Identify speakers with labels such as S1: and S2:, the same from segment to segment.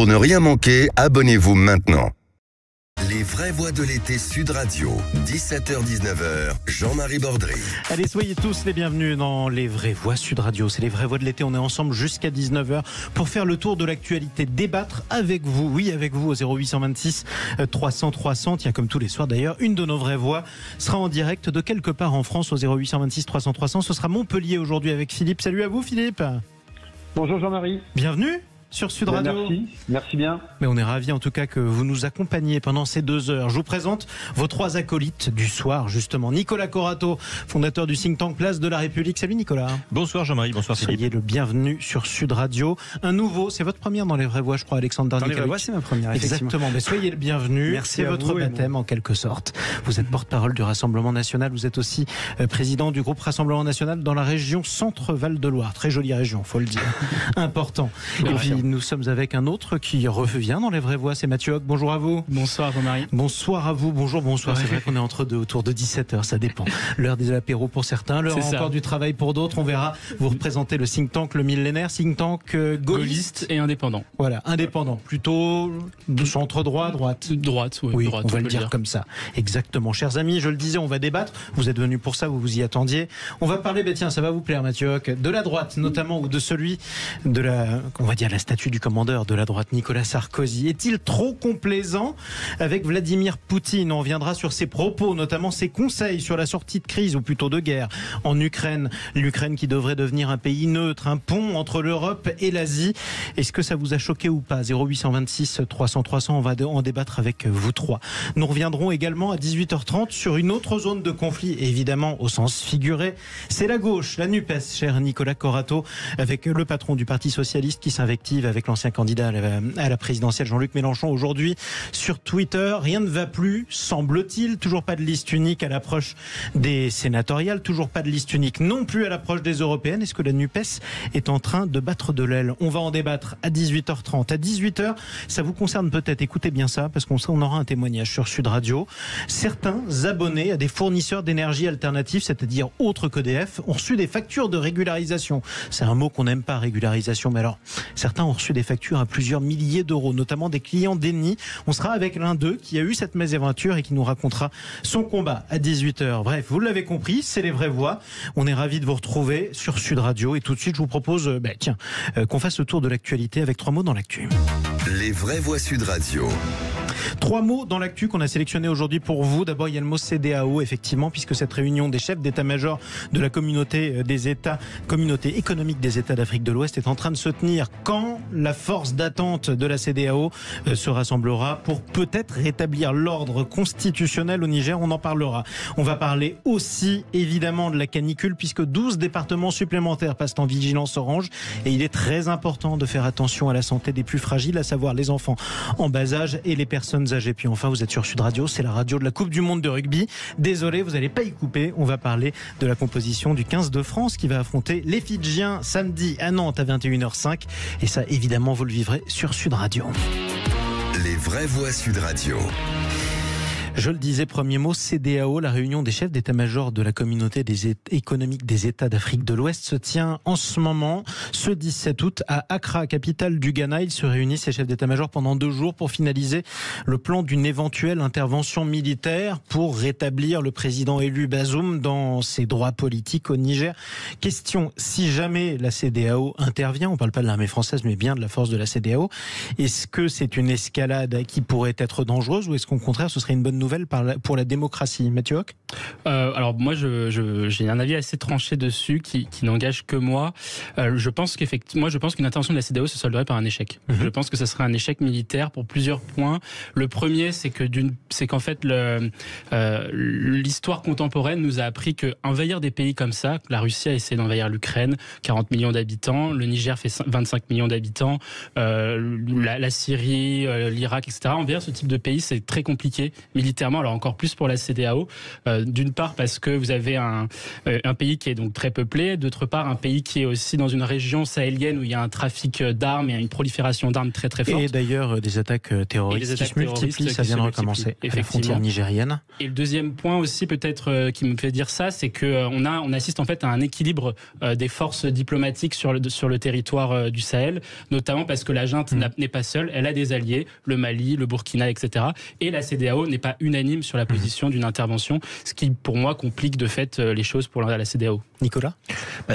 S1: Pour ne rien manquer, abonnez-vous maintenant. Les vraies voix de l'été Sud Radio, 17h-19h, Jean-Marie Bordry.
S2: Allez, soyez tous les bienvenus dans les vraies voix Sud Radio. C'est les vraies voix de l'été. On est ensemble jusqu'à 19h pour faire le tour de l'actualité, débattre avec vous. Oui, avec vous au 0826 300 300. Tiens, comme tous les soirs d'ailleurs, une de nos vraies voix sera en direct de quelque part en France au 0826 300 300. Ce sera Montpellier aujourd'hui avec Philippe. Salut à vous, Philippe.
S3: Bonjour Jean-Marie.
S2: Bienvenue sur Sud Radio.
S3: Merci bien.
S2: Mais on est ravis en tout cas que vous nous accompagniez pendant ces 2 heures. Je vous présente vos 3 acolytes du soir justement. Nicolas Corato, fondateur du think tank Place de la République. Salut Nicolas.
S4: Bonsoir Jean-Marie, bonsoir Philippe.
S2: Soyez le bienvenu sur Sud Radio. Un nouveau, c'est votre première dans les vraies voix je crois, Alexandre Darnicovic.
S5: Dans les vraies voix, c'est ma première.
S2: Exactement, mais soyez le bienvenu.
S5: Merci
S2: c'est
S5: à
S2: votre
S5: vous
S2: baptême en quelque sorte. Vous êtes porte-parole du Rassemblement National. Vous êtes aussi président du groupe Rassemblement National dans la région Centre-Val de Loire. Très jolie région, faut le dire. Important. Et puis nous sommes avec un autre qui revient dans les vraies voix, c'est Mathieu Hoc. Bonjour à vous.
S5: Bonsoir Jean-Marie.
S2: Bonsoir à vous, bonjour. C'est vrai qu'on est entre deux, autour de 17h, ça dépend. L'heure des apéros pour certains, l'heure encore du travail pour d'autres, on verra. Vous représentez le think tank, le millénaire, think tank gaulliste
S5: et indépendant.
S2: Voilà, indépendant, plutôt de centre-droit, droite.
S5: Droite,
S2: oui,
S5: droite,
S2: on va le dire comme ça. Exactement. Chers amis, je le disais, on va débattre. Vous êtes venus pour ça, vous vous y attendiez. On va parler, tiens, ça va vous plaire Mathieu Hoc, de la droite notamment, ou de celui de on va dire la statue du commandeur de la droite, Nicolas Sarkozy. Est-il trop complaisant avec Vladimir Poutine? On reviendra sur ses propos, notamment ses conseils sur la sortie de crise, ou plutôt de guerre, en Ukraine. L'Ukraine qui devrait devenir un pays neutre, un pont entre l'Europe et l'Asie. Est-ce que ça vous a choqué ou pas? 0826 300 300, on va en débattre avec vous trois. Nous reviendrons également à 18h30 sur une autre zone de conflit, évidemment au sens figuré. C'est la gauche, la NUPES, cher Nicolas Corato, avec le patron du Parti Socialiste qui s'invective avec l'ancien candidat à la présidentielle Jean-Luc Mélenchon aujourd'hui sur Twitter. Rien ne va plus, semble-t-il. Toujours pas de liste unique à l'approche des sénatoriales, toujours pas de liste unique non plus à l'approche des européennes. Est-ce que la NUPES est en train de battre de l'aile? On va en débattre à 18h30. À 18h, ça vous concerne peut-être, écoutez bien ça, parce qu'on aura un témoignage sur Sud Radio. Certains abonnés à des fournisseurs d'énergie alternatifs, c'est-à-dire autres qu'EDF, ont reçu des factures de régularisation. C'est un mot qu'on n'aime pas, régularisation, mais alors, certains ont reçu des factures à plusieurs milliers d'euros, notamment des clients d'Eni. On sera avec l'un d'eux qui a eu cette mésaventure et qui nous racontera son combat à 18h. Bref, vous l'avez compris, c'est les vraies voix. On est ravis de vous retrouver sur Sud Radio et tout de suite, je vous propose qu'on fasse le tour de l'actualité avec 3 mots dans l'actu.
S1: Les vraies voix Sud Radio.
S2: 3 mots dans l'actu qu'on a sélectionné aujourd'hui pour vous. D'abord, il y a le mot CEDEAO, effectivement, puisque cette réunion des chefs d'état-major de la communauté économique des États d'Afrique de l'Ouest est en train de se tenir. Quand la force d'attente de la CEDEAO se rassemblera pour peut-être rétablir l'ordre constitutionnel au Niger, on en parlera. On va parler aussi, évidemment, de la canicule, puisque 12 départements supplémentaires passent en vigilance orange. Et il est très important de faire attention à la santé des plus fragiles, à savoir les enfants en bas âge et les personnes âgées. Puis enfin, vous êtes sur Sud Radio, c'est la radio de la Coupe du Monde de rugby. Désolé, vous n'allez pas y couper. On va parler de la composition du 15 de France qui va affronter les Fidjiens samedi à Nantes à 21h05. Et ça, évidemment, vous le vivrez sur Sud Radio.
S1: Les vraies voix Sud Radio.
S2: Je le disais, premier mot, CEDEAO, la réunion des chefs d'état-major de la communauté économique des États d'Afrique de l'Ouest se tient en ce moment, ce 17 août, à Accra, capitale du Ghana. Ils se réunissent, ces chefs d'état-major, pendant 2 jours pour finaliser le plan d'une éventuelle intervention militaire pour rétablir le président élu Bazoum dans ses droits politiques au Niger. Question, si jamais la CEDEAO intervient, on ne parle pas de l'armée française, mais bien de la force de la CEDEAO, est-ce que c'est une escalade qui pourrait être dangereuse ou est-ce qu'au contraire, ce serait une bonne nouvelle pour la démocratie? Mathieu Hoc?
S5: Alors moi j'ai un avis assez tranché dessus qui n'engage que moi. Je pense qu'une intervention de la CEDEAO se solderait par un échec. Je pense que ce serait un échec militaire pour plusieurs points. Le premier, c'est qu'en fait l'histoire contemporaine nous a appris qu'envahir des pays comme ça, la Russie a essayé d'envahir l'Ukraine, 40 millions d'habitants, le Niger fait 25 millions d'habitants, la Syrie, l'Irak, etc. Envahir ce type de pays, c'est très compliqué militairement, alors encore plus pour la CEDEAO. D'une part parce que vous avez un pays qui est donc très peuplé, d'autre part un pays qui est aussi dans une région sahélienne où il y a un trafic d'armes et une prolifération d'armes très très forte.
S2: Et d'ailleurs des attaques terroristes qui se multiplient, ça vient de recommencer à la frontière nigérienne.
S5: Et le deuxième point aussi peut-être qui me fait dire ça, c'est que on assiste en fait à un équilibre des forces diplomatiques sur le territoire du Sahel, notamment parce que la junte n'est pas seule, elle a des alliés, le Mali, le Burkina, etc. Et la CEDEAO n'est pas unanime sur la position d'une intervention, ce qui pour moi complique de fait les choses pour la CEDEAO.
S2: Nicolas ?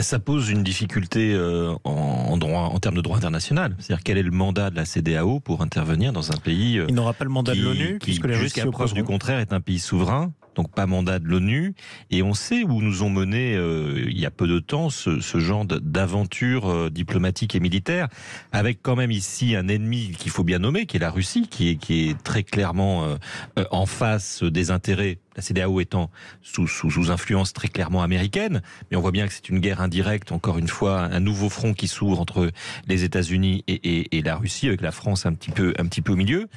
S4: Ça pose une difficulté en termes de droit international. C'est-à-dire quel est le mandat de la CEDEAO pour intervenir dans un pays
S2: Il n'aura pas le mandat de l'ONU, puisque les Russes
S4: jusqu'à preuve du contraire est un pays souverain. Donc pas mandat de l'ONU, et on sait où nous ont mené il y a peu de temps ce genre d'aventure diplomatique et militaire, avec quand même ici un ennemi qu'il faut bien nommer, qui est la Russie, qui est très clairement en face des intérêts, la CEDEAO étant sous influence très clairement américaine, mais on voit bien que c'est une guerre indirecte, encore une fois, un nouveau front qui s'ouvre entre les États-Unis et la Russie, avec la France un petit peu au milieu.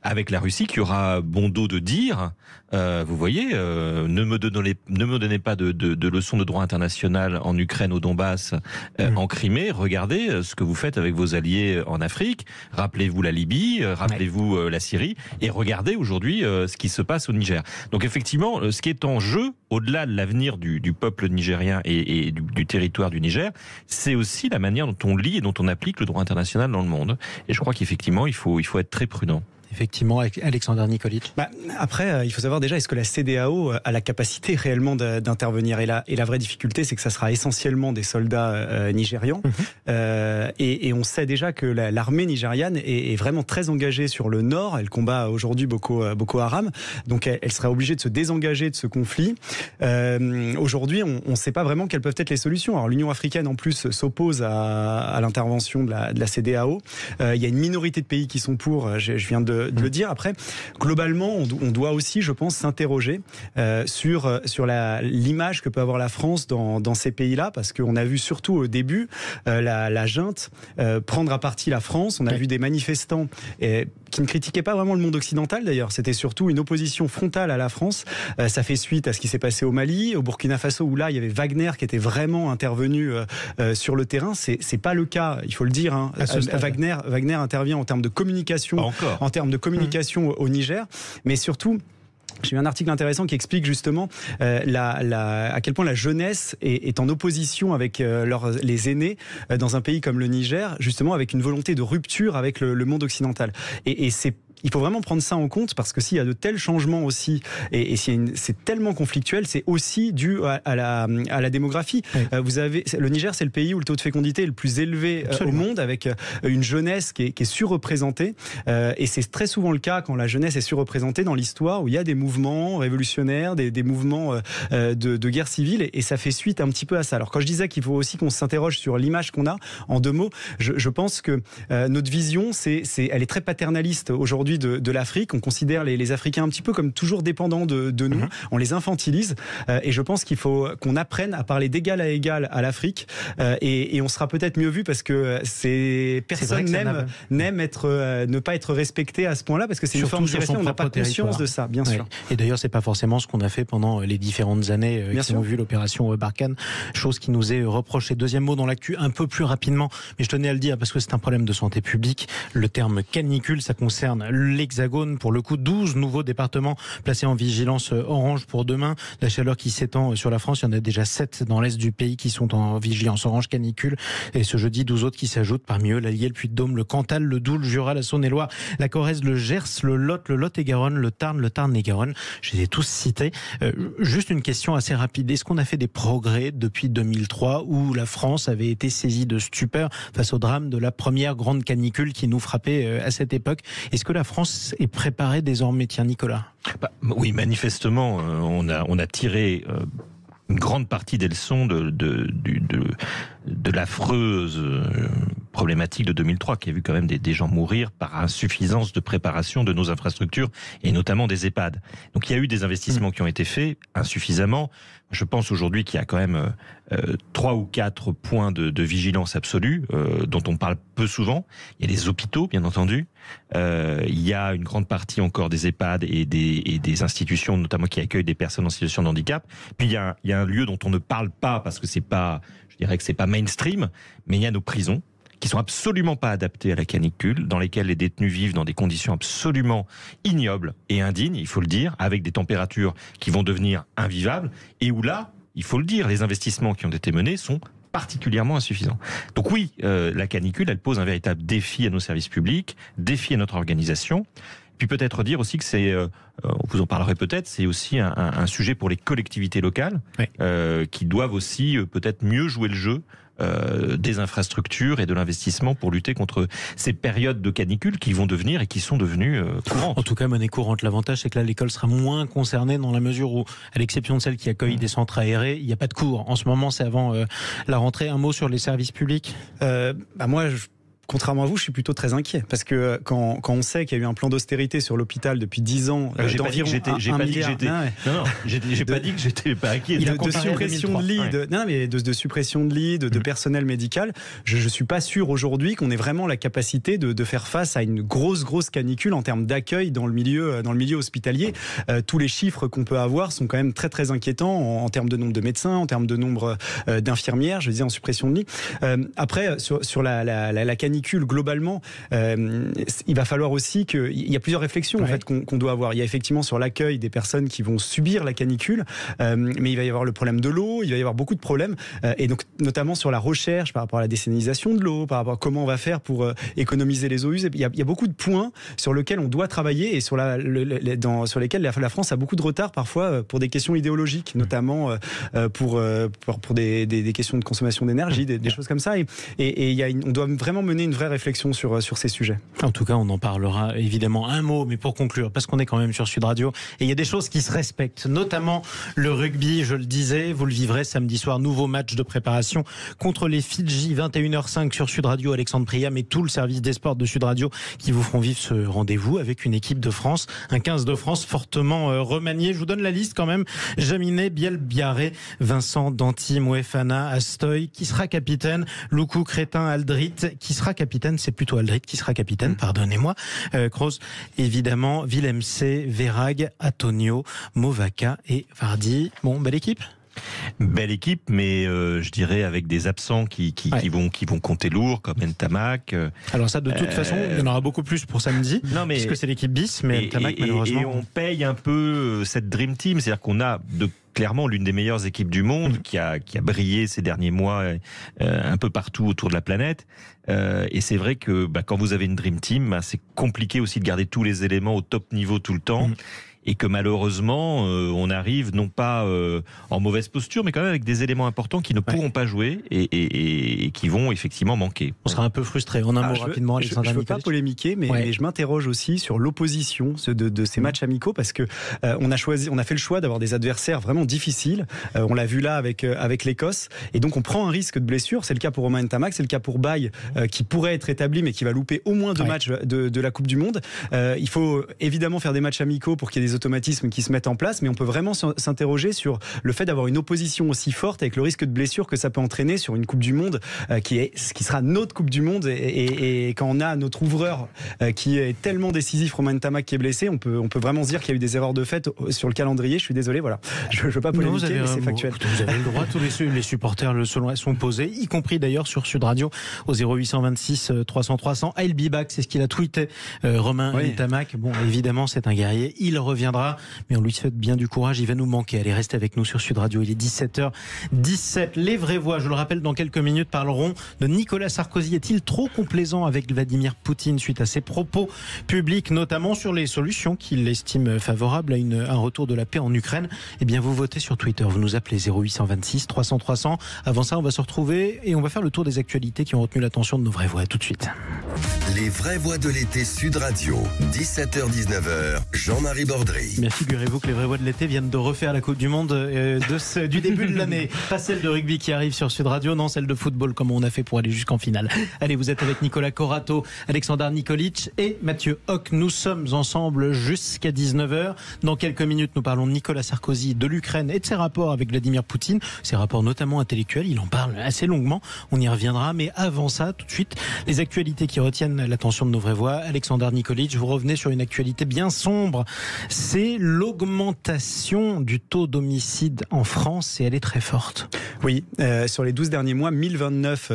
S4: Avec la Russie qui aura bon dos de dire, vous voyez, ne me donnez pas de leçons de droit international en Ukraine, au Donbass, en Crimée. Regardez ce que vous faites avec vos alliés en Afrique. Rappelez-vous la Libye, rappelez-vous la Syrie, et regardez aujourd'hui ce qui se passe au Niger. Donc effectivement, ce qui est en jeu, au-delà de l'avenir du peuple nigérien et du territoire du Niger, c'est aussi la manière dont on lit et dont on applique le droit international dans le monde. Et je crois qu'effectivement, il faut être très prudent.
S2: Effectivement, Alexander Nikolic.
S6: Après, il faut savoir déjà, est-ce que la CEDEAO a la capacité réellement d'intervenir ? Et la vraie difficulté, c'est que ça sera essentiellement des soldats nigérians. Et on sait déjà que l'armée nigériane est vraiment très engagée sur le nord. Elle combat aujourd'hui Boko Haram. Donc elle serait obligée de se désengager de ce conflit. Aujourd'hui, on ne sait pas vraiment quelles peuvent être les solutions. Alors l'Union africaine, en plus, s'oppose à l'intervention de la CEDEAO. Il y a une minorité de pays qui sont pour. Je viens de le dire. Après, globalement, on doit aussi, je pense, s'interroger sur l'image que peut avoir la France dans ces pays-là, parce qu'on a vu surtout au début la junte prendre à partie la France. On a vu des manifestants qui ne critiquaient pas vraiment le monde occidental, d'ailleurs. C'était surtout une opposition frontale à la France. Ça fait suite à ce qui s'est passé au Mali, au Burkina Faso, où là, il y avait Wagner qui était vraiment intervenu sur le terrain. C'est pas le cas, il faut le dire. Hein. Wagner intervient en termes de communication, au Niger, mais surtout. J'ai eu un article intéressant qui explique justement à quel point la jeunesse est en opposition avec les aînés dans un pays comme le Niger, justement avec une volonté de rupture avec le monde occidental. Et il faut vraiment prendre ça en compte, parce que s'il y a de tels changements aussi, et c'est tellement conflictuel, c'est aussi dû à la démographie. Oui. Le Niger, c'est le pays où le taux de fécondité est le plus élevé au monde, avec une jeunesse qui est surreprésentée. Et c'est très souvent le cas quand la jeunesse est surreprésentée dans l'histoire, où il y a des mouvements révolutionnaires, des mouvements de guerre civile, et ça fait suite un petit peu à ça. Alors quand je disais qu'il faut aussi qu'on s'interroge sur l'image qu'on a, en deux mots, je pense que notre vision, elle est très paternaliste aujourd'hui de l'Afrique. On considère les Africains un petit peu comme toujours dépendants de nous. On les infantilise. Et je pense qu'il faut qu'on apprenne à parler d'égal à égal à l'Afrique. Et on sera peut-être mieux vu, parce que personne n'aime ne pas être respecté à ce point-là, parce que c'est une forme de respect. On n'a pas conscience de ça, bien sûr.
S2: Et d'ailleurs, c'est pas forcément ce qu'on a fait pendant les différentes années qui ont vu l'opération Barkhane, chose qui nous est reprochée. Deuxième mot dans l'actu, un peu plus rapidement, mais je tenais à le dire parce que c'est un problème de santé publique. Le terme canicule, ça concerne l'Hexagone. Pour le coup, 12 nouveaux départements placés en vigilance orange pour demain. La chaleur qui s'étend sur la France, il y en a déjà 7 dans l'est du pays qui sont en vigilance orange canicule. Et ce jeudi, 12 autres qui s'ajoutent, parmi eux l'Allier, le Puy-de-Dôme, le Cantal, le Doubs, le Jura, la Saône-et-Loire, la Corrèze, le Gers, le Lot-et-Garonne, le Tarn-et-Garonne. Je les ai tous cités. Juste une question assez rapide. Est-ce qu'on a fait des progrès depuis 2003, où la France avait été saisie de stupeur face au drame de la première grande canicule qui nous frappait à cette époque? Est-ce que la France est préparée désormais, tiens Nicolas?
S4: Oui, manifestement, on a tiré une grande partie des leçons de l'affreuse problématique de 2003 qui a vu quand même des gens mourir par insuffisance de préparation de nos infrastructures et notamment des EHPAD. Donc il y a eu des investissements qui ont été faits insuffisamment. Je pense aujourd'hui qu'il y a quand même 3 ou 4 points de vigilance absolue dont on parle peu souvent. Il y a les hôpitaux, bien entendu. Il y a une grande partie encore des EHPAD et des institutions, notamment qui accueillent des personnes en situation de handicap. Puis il y a un lieu dont on ne parle pas parce que c'est pas, je dirais que c'est pas mainstream, mais il y a nos prisons qui sont absolument pas adaptées à la canicule, dans lesquelles les détenus vivent dans des conditions absolument ignobles et indignes, il faut le dire, avec des températures qui vont devenir invivables, et où là, il faut le dire, les investissements qui ont été menés sont particulièrement insuffisants. Donc oui, la canicule, elle pose un véritable défi à nos services publics, défi à notre organisation. Puis peut-être dire aussi que c'est, vous en parlerez peut-être, c'est aussi un sujet pour les collectivités locales, oui. Qui doivent aussi peut-être mieux jouer le jeu des infrastructures et de l'investissement pour lutter contre ces périodes de canicule qui vont devenir et qui sont devenues courantes.
S2: En tout cas, monnaie courante. L'avantage, c'est que là, l'école sera moins concernée dans la mesure où, à l'exception de celles qui accueillent des centres aérés, il n'y a pas de cours. En ce moment, c'est avant la rentrée. Un mot sur les services publics.
S6: Moi, contrairement à vous, je suis plutôt très inquiet parce que quand on sait qu'il y a eu un plan d'austérité sur l'hôpital depuis 10 ans,
S4: j'ai pas dit que j'étais pas inquiet.
S6: De suppression de lits, de suppression de lits, de personnel médical. Je suis pas sûr aujourd'hui qu'on ait vraiment la capacité de faire face à une grosse canicule en termes d'accueil dans le milieu hospitalier. Tous les chiffres qu'on peut avoir sont quand même très inquiétants en termes de nombre de médecins, en termes de nombre d'infirmières. Je disais en suppression de lits. Après sur la canicule globalement, il va falloir aussi il y a plusieurs réflexions en fait qu'on doit avoir. Il y a effectivement sur l'accueil des personnes qui vont subir la canicule, mais il va y avoir le problème de l'eau, il va y avoir beaucoup de problèmes, et donc notamment sur la recherche par rapport à la dessalination de l'eau, par rapport à comment on va faire pour économiser les eaux usées. Il y a beaucoup de points sur lesquels on doit travailler et sur lesquels la France a beaucoup de retard parfois pour des questions idéologiques, notamment pour des questions de consommation d'énergie, des choses comme ça. Et on doit vraiment mener une vraie réflexion sur ces sujets.
S2: En tout cas, on en parlera évidemment. Un mot, mais pour conclure, parce qu'on est quand même sur Sud Radio, et il y a des choses qui se respectent, notamment le rugby, je le disais, vous le vivrez samedi soir, nouveau match de préparation contre les Fidji, 21h05 sur Sud Radio, Alexandre Priam et tout le service des sports de Sud Radio qui vous feront vivre ce rendez-vous avec une équipe de France, un 15 de France fortement remanié. Je vous donne la liste quand même. Jaminet, Biel-Biarré, Vincent, Danty, Moefana, Astoy, qui sera capitaine, Loukou, Crétin, Aldrit, qui sera capitaine, c'est plutôt Aldrit qui sera capitaine, pardonnez-moi. Kroos, évidemment, Willem C, Verhaeghe, Antonio, Movaca et Vardy. Bon, belle équipe.
S4: Belle équipe, mais je dirais avec des absents qui vont compter lourd, comme Ntamak.
S2: Alors ça, de toute façon, il y en aura beaucoup plus pour samedi, puisque c'est l'équipe bis, mais Ntamak, malheureusement...
S4: Et on paye un peu cette Dream Team, c'est-à-dire qu'on a clairement l'une des meilleures équipes du monde qui a brillé ces derniers mois un peu partout autour de la planète. Et c'est vrai que quand vous avez une Dream Team, c'est compliqué aussi de garder tous les éléments au top niveau tout le temps. Et que malheureusement, on arrive non pas en mauvaise posture, mais quand même avec des éléments importants qui ne pourront pas jouer et qui vont effectivement manquer.
S2: On sera un peu frustré. En un mot rapidement, Alexandre.
S6: Je ne veux pas polémiquer, mais je m'interroge aussi sur l'opposition de ces matchs amicaux, parce que on a fait le choix d'avoir des adversaires vraiment difficiles. On l'a vu là avec l'Écosse, et donc on prend un risque de blessure. C'est le cas pour Romain Ntamak, c'est le cas pour Baye, qui pourrait être établi, mais qui va louper au moins 2 matchs de la Coupe du Monde. Il faut évidemment faire des matchs amicaux pour qu'il y ait des automatismes qui se mettent en place, mais on peut vraiment s'interroger sur le fait d'avoir une opposition aussi forte avec le risque de blessure que ça peut entraîner sur une Coupe du Monde qui sera notre Coupe du Monde, et quand on a notre ouvreur qui est tellement décisif, Romain Ntamak, qui est blessé, on peut vraiment se dire qu'il y a eu des erreurs de fait sur le calendrier. Je suis désolé, voilà. Je veux pas polémiquer, mais c'est factuel.
S2: Vous avez le droit, tous les supporters sont posés, y compris d'ailleurs sur Sud Radio au 0826 300 300. I'll be back, c'est ce qu'il a tweeté Romain Ntamak. Bon, évidemment, c'est un guerrier, il reviendra, mais on lui souhaite bien du courage, il va nous manquer. Allez, restez avec nous sur Sud Radio, il est 17h17. Les vraies voix, je le rappelle, dans quelques minutes parleront de Nicolas Sarkozy. Est-il trop complaisant avec Vladimir Poutine suite à ses propos publics, notamment sur les solutions qu'il estime favorables à un retour de la paix en Ukraine? Eh bien, vous votez sur Twitter, vous nous appelez 0826 300 300. Avant ça, on va se retrouver et on va faire le tour des actualités qui ont retenu l'attention de nos vraies voix. Tout de suite.
S1: Les vraies voix de l'été Sud Radio, 17h-19h, Jean-Marie Bordry. Landry.
S2: Bien, figurez-vous que les vraies voix de l'été viennent de refaire la Coupe du Monde du début de l'année. Pas celle de rugby qui arrive sur Sud Radio, non, celle de football comme on a fait pour aller jusqu'en finale. Allez, vous êtes avec Nicolas Corato, Alexandre Nikolic et Mathieu Hoc. Nous sommes ensemble jusqu'à 19h. Dans quelques minutes, nous parlons de Nicolas Sarkozy, de l'Ukraine et de ses rapports avec Vladimir Poutine. Ses rapports notamment intellectuels, il en parle assez longuement. On y reviendra, mais avant ça, tout de suite, les actualités qui retiennent l'attention de nos vraies voix. Alexandre Nikolic, vous revenez sur une actualité bien sombre. C'est l'augmentation du taux d'homicide en France et elle est très forte.
S6: Oui, sur les 12 derniers mois, 1029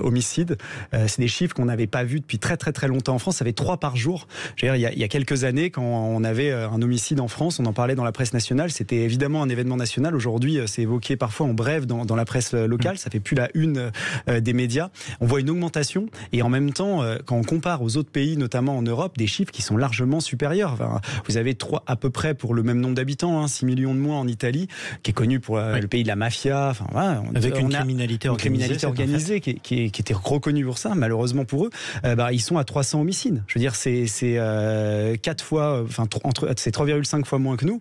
S6: homicides. C'est des chiffres qu'on n'avait pas vus depuis très très très longtemps en France. Ça fait 3 par jour. Je veux dire, il y a quelques années, quand on avait un homicide en France, on en parlait dans la presse nationale. C'était évidemment un événement national. Aujourd'hui, c'est évoqué parfois en bref dans la presse locale. Ça fait plus la une des médias. On voit une augmentation et en même temps, quand on compare aux autres pays, notamment en Europe, des chiffres qui sont largement supérieurs. Enfin, vous avez à peu près pour le même nombre d'habitants, 6 millions de moins en Italie, qui est connu pour le pays de la mafia. Enfin, voilà,
S2: avec une criminalité
S6: organisée qui était reconnue pour ça. Malheureusement pour eux, ils sont à 300 homicides. Je veux dire, c'est 4 fois, c'est 3,5 fois moins que nous.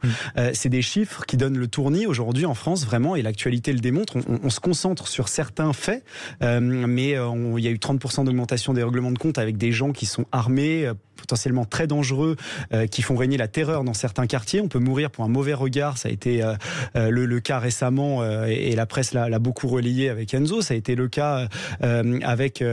S6: C'est des chiffres qui donnent le tournis aujourd'hui en France, vraiment, et l'actualité le démontre. On se concentre sur certains faits, mais il y a eu 30% d'augmentation des règlements de compte avec des gens qui sont armés, potentiellement très dangereux, qui font régner la terreur dans certains quartiers. On peut mourir pour un mauvais regard. Ça a été le cas récemment, et la presse l'a beaucoup relayé avec Enzo. Ça a été le cas avec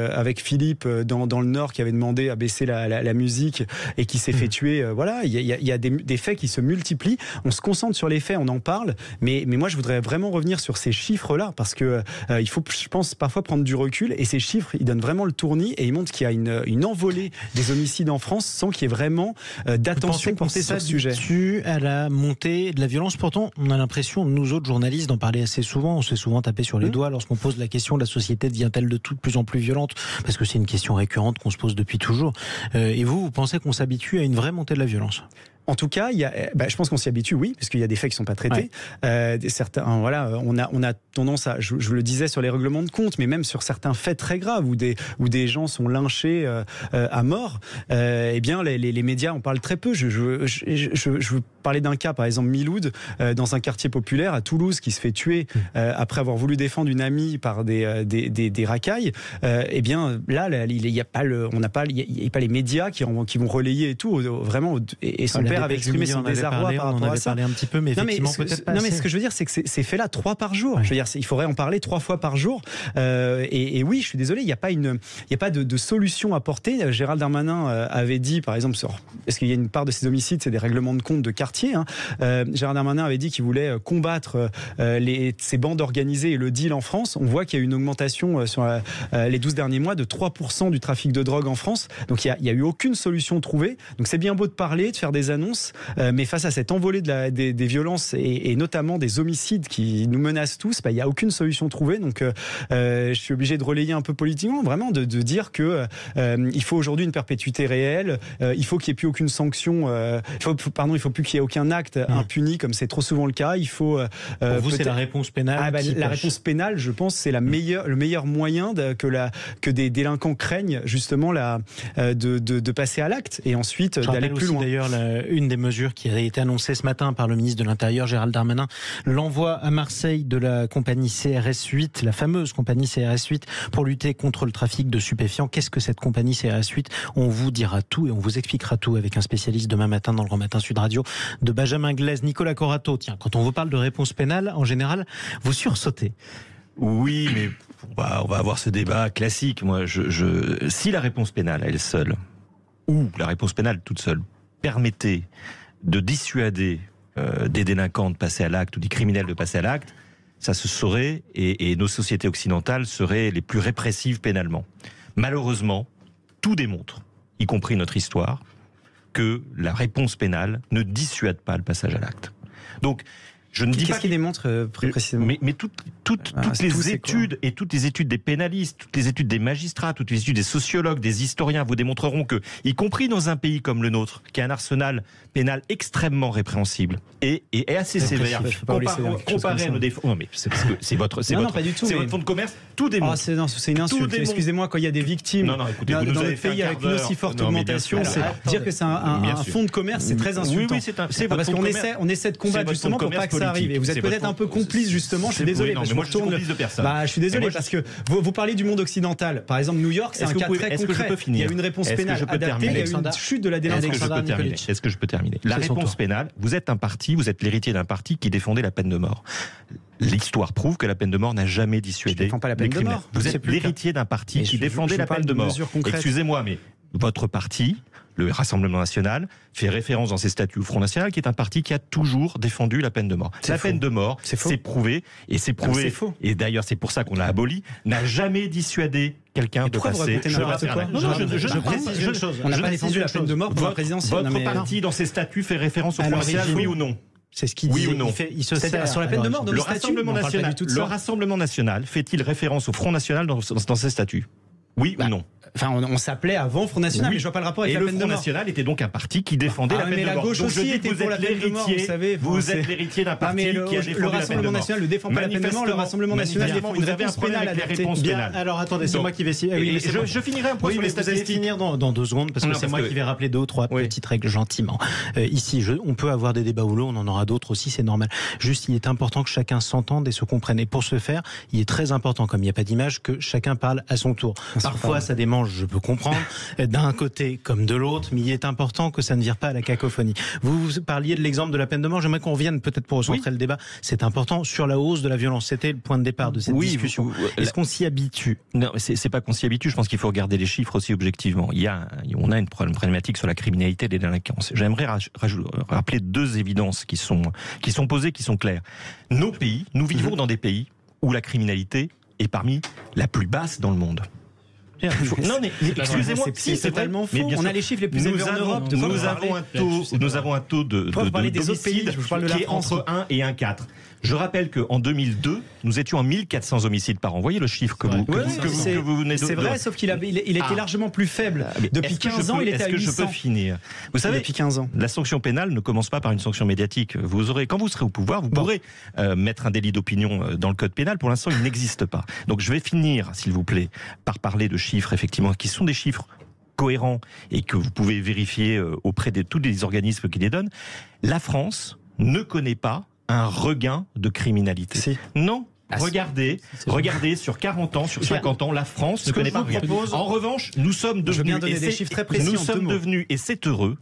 S6: Philippe dans le Nord, qui avait demandé à baisser la musique et qui s'est fait tuer. Voilà, il y a des faits qui se multiplient. On se concentre sur les faits, on en parle, mais moi je voudrais vraiment revenir sur ces chiffres-là, parce que il faut, je pense, parfois prendre du recul, et ces chiffres, ils donnent vraiment le tournis et ils montrent qu'il y a une envolée des homicides en France sans qu'il y ait vraiment d'attention portée sur ce sujet.
S2: Dû à la montée de la violence. Pourtant, on a l'impression, nous autres journalistes, d'en parler assez souvent. On se fait souvent taper sur les doigts lorsqu'on pose la question: la société devient-elle de plus en plus violente? Parce que c'est une question récurrente qu'on se pose depuis toujours. Et vous pensez qu'on s'habitue à une vraie montée de la violence?
S6: En tout cas, je pense qu'on s'y habitue, oui, parce qu'il y a des faits qui sont pas traités. Ouais. Certains, on a tendance à, je le disais sur les règlements de compte, mais même sur certains faits très graves où des gens sont lynchés à mort. Eh bien, les médias en parlent très peu. Je veux parler d'un cas, par exemple, Miloud, dans un quartier populaire à Toulouse, qui se fait tuer après avoir voulu défendre une amie par des racailles. Eh bien, là, il y a pas les médias qui vont relayer et tout, vraiment, et son père avait exprimé son désarroi par rapport à ça.
S2: Un petit peu, mais effectivement, peut-être pas.
S6: Non, mais ce que je veux dire, c'est que ces faits-là, 3 par jour. Ouais. Je veux dire, il faudrait en parler 3 fois par jour. Et oui, je suis désolé, il n'y a pas de solution apportée. Gérald Darmanin avait dit, par exemple, est-ce qu'il y a une part de ces homicides, c'est des règlements de compte de quartier. Gérald Darmanin avait dit qu'il voulait combattre ces bandes organisées et le deal en France. On voit qu'il y a eu une augmentation sur les 12 derniers mois de 3% du trafic de drogue en France. Donc il n'y a eu aucune solution trouvée. Donc c'est bien beau de parler, de faire des annonces, mais face à cette envolée des violences et notamment des homicides qui nous menacent tous, il n'y a aucune solution trouvée. Donc je suis obligé de relayer un peu politiquement, vraiment, de dire que il faut aujourd'hui une perpétuité réelle, il faut qu'il n'y ait plus aucune sanction, il faut plus qu'il y ait aucun acte impuni, comme c'est trop souvent le cas. Il faut
S2: pour vous, c'est la réponse pénale.
S6: La réponse pénale, je pense, c'est le meilleur moyen que des délinquants craignent justement de passer à l'acte et ensuite d'aller plus loin.
S2: D'ailleurs, une des mesures qui a été annoncée ce matin par le ministre de l'Intérieur, Gérald Darmanin, l'envoi à Marseille de la compagnie CRS 8, la fameuse compagnie CRS 8, pour lutter contre le trafic de stupéfiants. Qu'est-ce que cette compagnie CRS 8? On vous dira tout et on vous expliquera tout avec un spécialiste demain matin dans le Grand Matin Sud Radio de Benjamin Glaise. Nicolas Corato, tiens, quand on vous parle de réponse pénale, en général, vous sursautez.
S4: Oui, mais on va avoir ce débat classique. Moi, si la réponse pénale, elle seule, ou la réponse pénale toute seule, permettait de dissuader des délinquants de passer à l'acte ou des criminels de passer à l'acte, ça se saurait et nos sociétés occidentales seraient les plus répressives pénalement. Malheureusement, tout démontre, y compris notre histoire, que la réponse pénale ne dissuade pas le passage à l'acte. Donc, je ne dis pas
S6: qu'est-ce qui démontre précisément.
S4: Mais toutes
S6: c'est tout,
S4: les
S6: c'est
S4: études et toutes les études des pénalistes, toutes les études des magistrats, toutes les études des sociologues, des historiens vous démontreront que, y compris dans un pays comme le nôtre, qui a un arsenal pénal extrêmement répréhensible et assez sévère, comparé à nos défauts. Non mais c'est parce que c'est votre fonds de commerce, tout démontre.
S6: C'est une insulte. Excusez-moi, quand il y a des victimes dans notre pays avec une aussi forte augmentation, dire que c'est un fonds de commerce, c'est très insultant.
S4: Oui, c'est
S6: parce qu'on essaie de combattre justement pour pas que ça arrive. Et vous êtes peut-être un peu complice justement. Je suis désolé.
S4: Je
S6: suis désolé parce que vous parlez du monde occidental. Par exemple, New York, c'est un cas très concret. Il y a une réponse pénale adaptée. Il y a une chute de la délinquance.
S4: Est-ce que je peux terminer? La réponse pénale. Vous êtes l'héritier d'un parti qui défendait la peine de mort. L'histoire prouve que la peine de mort n'a jamais dissuadé.
S6: Je défends pas la peine de mort.
S4: Vous êtes l'héritier d'un parti qui défendait la peine de mort. Excusez-moi, mais votre parti, le Rassemblement National, fait référence dans ses statuts au Front National, qui est un parti qui a toujours défendu la peine de mort. La peine de mort, c'est prouvé, et d'ailleurs c'est pour ça qu'on l'a aboli, n'a jamais dissuadé quelqu'un de passer.
S6: Je précise une chose. On n'a pas défendu la peine de mort pour la présidentielle.
S4: Votre parti, dans ses statuts, fait référence au Front National, oui ou non?
S2: C'est ce qu'il dit.
S4: Oui ou non?
S2: Il se sert
S6: sur la peine de mort dans le
S4: Rassemblement National fait-il référence au Front National dans ses statuts? Oui ou non?
S6: Enfin, on s'appelait avant Front National, mais je vois pas le rapport avec la peine de mort.
S4: Et le Front National était donc un parti qui défendait la peine de mort.
S6: Mais la gauche aussi était pour la peine de mort, vous savez.
S4: Vous êtes l'héritier d'un parti qui a défendu la peine de mort.
S6: Le Rassemblement National ne défend pas la peine de mort, le Rassemblement National défend une réponse pénale adaptée.
S2: Alors attendez, c'est moi qui vais...
S4: Je finirai un point sur les statistiques.
S2: Vous allez finir dans 2 secondes, parce que c'est moi qui vais rappeler 2 ou 3 petites règles gentiment. Ici, on peut avoir des débats houleux, on en aura d'autres aussi, c'est normal. Juste, il est important que chacun s'entende et se comprenne. Et pour ce faire, il est très important, comme il n'y a pas d'image, que chacun parle à son tour. Parfois, ça démange, je peux comprendre, d'un côté comme de l'autre, mais il est important que ça ne vire pas à la cacophonie. Vous parliez de l'exemple de la peine de mort, j'aimerais qu'on revienne peut-être pour recentrer le débat. C'est important sur la hausse de la violence. C'était le point de départ de cette discussion. Est-ce qu'on s'y habitue?
S4: Non, c'est pas qu'on s'y habitue. Je pense qu'il faut regarder les chiffres aussi objectivement. On a une problématique sur la criminalité et les délinquances. J'aimerais rappeler 2 évidences qui sont posées, qui sont claires. Nos pays, nous vivons dans des pays où la criminalité est parmi la plus basse dans le monde. Non mais excusez-moi,
S6: c'est tellement faux. On a les chiffres les plus élevés en Europe.
S4: Nous avons un taux de d'homicide qui est entre 1 et 1,4. Je rappelle qu'en 2002, nous étions à 1400 homicides par an. Vous voyez le chiffre que vous venez de...
S6: C'est vrai, sauf qu'il était largement plus faible. Depuis 15 ans, il était à 800.
S4: Est-ce que je peux finir? Vous savez,
S6: depuis 15 ans.
S4: La sanction pénale ne commence pas par une sanction médiatique. Quand vous serez au pouvoir, vous pourrez mettre un délit d'opinion dans le code pénal. Pour l'instant, il n'existe pas. Donc je vais finir, s'il vous plaît, par parler de chiffres, effectivement, qui sont des chiffres cohérents et que vous pouvez vérifier auprès de tous les organismes qui les donnent. La France ne connaît pas un regain de criminalité.
S6: Si.
S4: Non. Regardez sur 40 ans, sur 50 ans, la France ne connaît pas rien. En revanche, nous sommes devenus, et c'est heureux,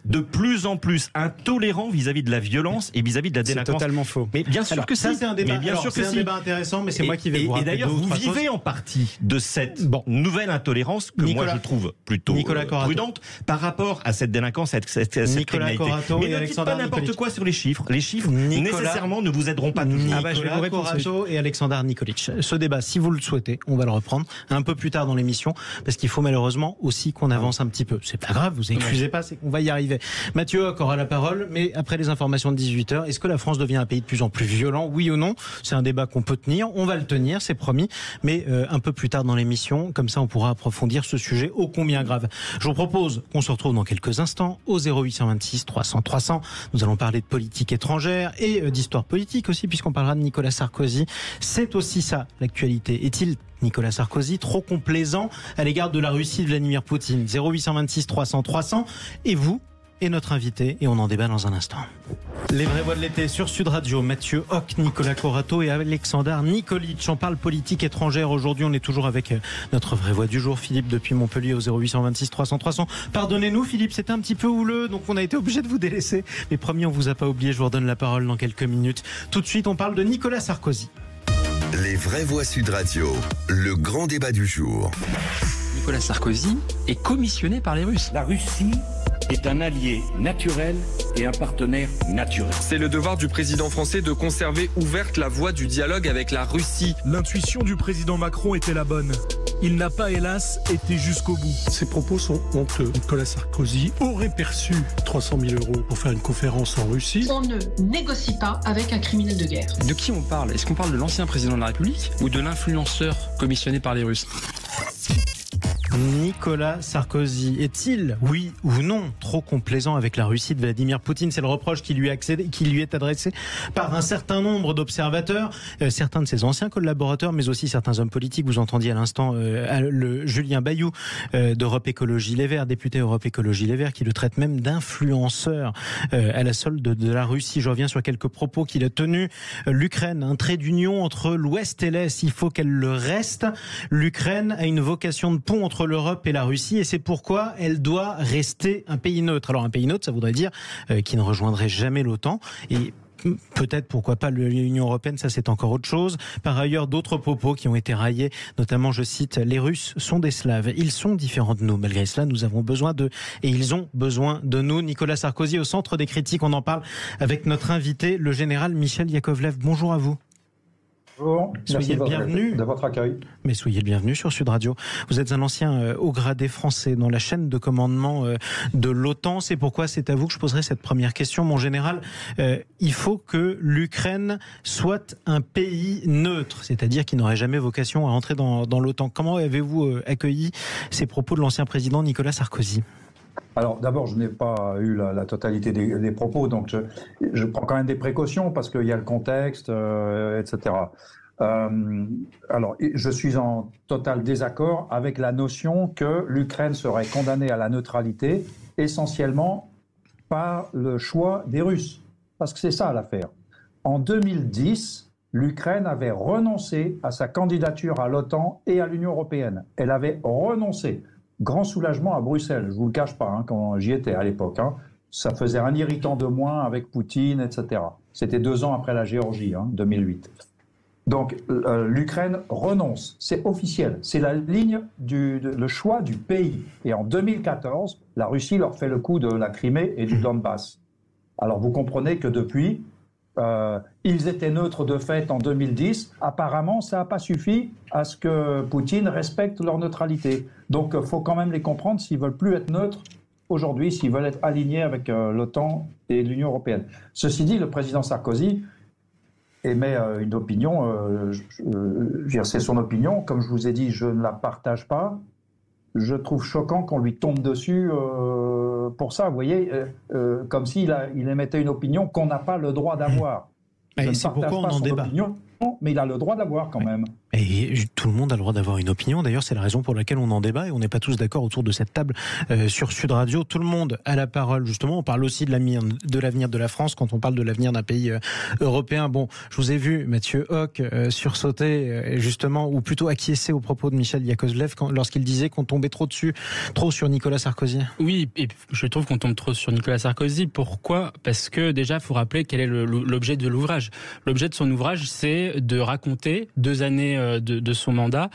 S4: de plus en plus intolérants vis-à-vis de la violence et vis-à-vis de la délinquance.
S6: C'est totalement faux.
S4: Mais bien sûr que
S2: ça,
S4: si.
S2: c'est un débat. C'est un débat intéressant, mais c'est moi qui vais vous rappeler.
S4: Et d'ailleurs, vous vivez en partie de cette nouvelle intolérance que moi je trouve plutôt prudente par rapport à cette délinquance, à cette criminalité. Mais ne dites pas n'importe quoi sur les chiffres. Les chiffres nécessairement ne vous aideront pas toujours.
S2: Nicolas Corato et Alexandre Nikolic. Ce débat, si vous le souhaitez, on va le reprendre un peu plus tard dans l'émission, parce qu'il faut malheureusement aussi qu'on avance un petit peu. C'est pas grave, vous excusez pas, c'est qu'on va y arriver. Mathieu Hoc aura la parole, mais après les informations de 18h, est-ce que la France devient un pays de plus en plus violent, oui ou non? C'est un débat qu'on peut tenir, on va le tenir, c'est promis, mais un peu plus tard dans l'émission, comme ça on pourra approfondir ce sujet ô combien grave. Je vous propose qu'on se retrouve dans quelques instants au 0826 300 300. Nous allons parler de politique étrangère et d'histoire politique aussi, puisqu'on parlera de Nicolas Sarkozy. C'est aussi ça, l'actualité. Est-il, Nicolas Sarkozy, trop complaisant à l'égard de la Russie de Vladimir Poutine? 0826 300 300. Et vous et notre invité, et on en débat dans un instant. Les vraies voix de l'été sur Sud Radio, Mathieu Hoc, Nicolas Corato et Alexandre Nikolic. On parle politique étrangère. Aujourd'hui, on est toujours avec notre vraie voix du jour, Philippe, depuis Montpellier au 0826 300 300. Pardonnez-nous, Philippe, c'était un petit peu houleux, donc on a été obligé de vous délaisser. Mais promis, on vous a pas oublié, je vous redonne la parole dans quelques minutes. Tout de suite, on parle de Nicolas Sarkozy.
S1: Les vraies voix Sud Radio, le grand débat du jour.
S7: Nicolas Sarkozy est commissionné par les Russes.
S8: La Russie est un allié naturel et un partenaire naturel.
S9: C'est le devoir du président français de conserver ouverte la voie du dialogue avec la Russie.
S10: L'intuition du président Macron était la bonne. il n'a pas, hélas, été jusqu'au bout.
S11: Ces propos sont honteux. Nicolas Sarkozy aurait perçu 300 000 € pour faire une conférence en Russie.
S12: On ne négocie pas avec un criminel de guerre.
S7: De qui on parle? Est-ce qu'on parle de l'ancien président de la République ou de l'influenceur commissionné par les Russes?
S2: Nicolas Sarkozy est-il, oui ou non, trop complaisant avec la Russie de Vladimir Poutine? C'est le reproche qui lui est adressé par un certain nombre d'observateurs, certains de ses anciens collaborateurs, mais aussi certains hommes politiques. Vous entendiez à l'instant le Julien Bayou d'Europe Écologie Les Verts, député Europe Écologie Les Verts, qui le traite même d'influenceur à la solde de la Russie. Je reviens sur quelques propos qu'il a tenus. L'Ukraine, un trait d'union entre l'Ouest et l'Est, il faut qu'elle le reste. L'Ukraine a une vocation de pont entre l'Europe et la Russie, et c'est pourquoi elle doit rester un pays neutre. Alors un pays neutre, ça voudrait dire qu'il ne rejoindrait jamais l'OTAN, et peut-être, pourquoi pas, l'Union européenne, ça c'est encore autre chose. Par ailleurs, d'autres propos qui ont été raillés, notamment, je cite, les Russes sont des Slaves, ils sont différents de nous. Malgré cela, nous avons besoin d'eux et ils ont besoin de nous. Nicolas Sarkozy au centre des critiques, on en parle avec notre invité, le général Michel Yakovlev. Bonjour à vous.
S13: Bonjour,
S2: soyez le bienvenu.
S13: De votre accueil.
S2: Mais soyez le bienvenu sur Sud Radio. Vous êtes un ancien haut gradé français dans la chaîne de commandement de l'OTAN. C'est pourquoi c'est à vous que je poserai cette première question, mon général. Il faut que l'Ukraine soit un pays neutre, c'est-à-dire qui n'aurait jamais vocation à entrer dans l'OTAN. Comment avez-vous accueilli ces propos de l'ancien président Nicolas Sarkozy ?
S13: Alors d'abord, je n'ai pas eu la totalité des propos, donc je prends quand même des précautions parce qu'il y a le contexte, etc. Alors, je suis en total désaccord avec la notion que l'Ukraine serait condamnée à la neutralité essentiellement par le choix des Russes, parce que c'est ça l'affaire. En 2010, l'Ukraine avait renoncé à sa candidature à l'OTAN et à l'Union européenne. Elle avait renoncé. Grand soulagement à Bruxelles, je ne vous le cache pas, quand j'y étais à l'époque. Ça faisait un irritant de moins avec Poutine, etc. C'était 2 ans après la Géorgie, 2008. Donc l'Ukraine renonce, c'est officiel, c'est la ligne, le choix du pays. Et en 2014, la Russie leur fait le coup de la Crimée et du Donbass. Alors vous comprenez que depuis, ils étaient neutres de fait en 2010. Apparemment, ça n'a pas suffi à ce que Poutine respecte leur neutralité. Donc, il faut quand même les comprendre s'ils veulent plus être neutres aujourd'hui, s'ils veulent être alignés avec l'OTAN et l'Union européenne. Ceci dit, le président Sarkozy émet une opinion. C'est son opinion. Comme je vous ai dit, je ne la partage pas. Je trouve choquant qu'on lui tombe dessus pour ça. Vous voyez, comme s'il émettait une opinion qu'on n'a pas le droit d'avoir.
S2: Et c'est pourquoi on en débat.
S13: Opinion, mais il a le droit d'avoir quand même.
S2: Et tout le monde a le droit d'avoir une opinion. D'ailleurs, c'est la raison pour laquelle on en débat et on n'est pas tous d'accord autour de cette table sur Sud Radio. Tout le monde a la parole, justement. On parle aussi de l'avenir de la France quand on parle de l'avenir d'un pays européen. Bon, je vous ai vu, Mathieu Hoc, sursauter, justement, ou plutôt acquiescer aux propos de Michel Yakovlev lorsqu'il disait qu'on tombait trop sur Nicolas Sarkozy.
S5: Oui, et je trouve qu'on tombe trop sur Nicolas Sarkozy. Pourquoi ? Parce que déjà, il faut rappeler quel est l'objet de l'ouvrage. L'objet de son ouvrage, c'est de raconter 2 années de son mandat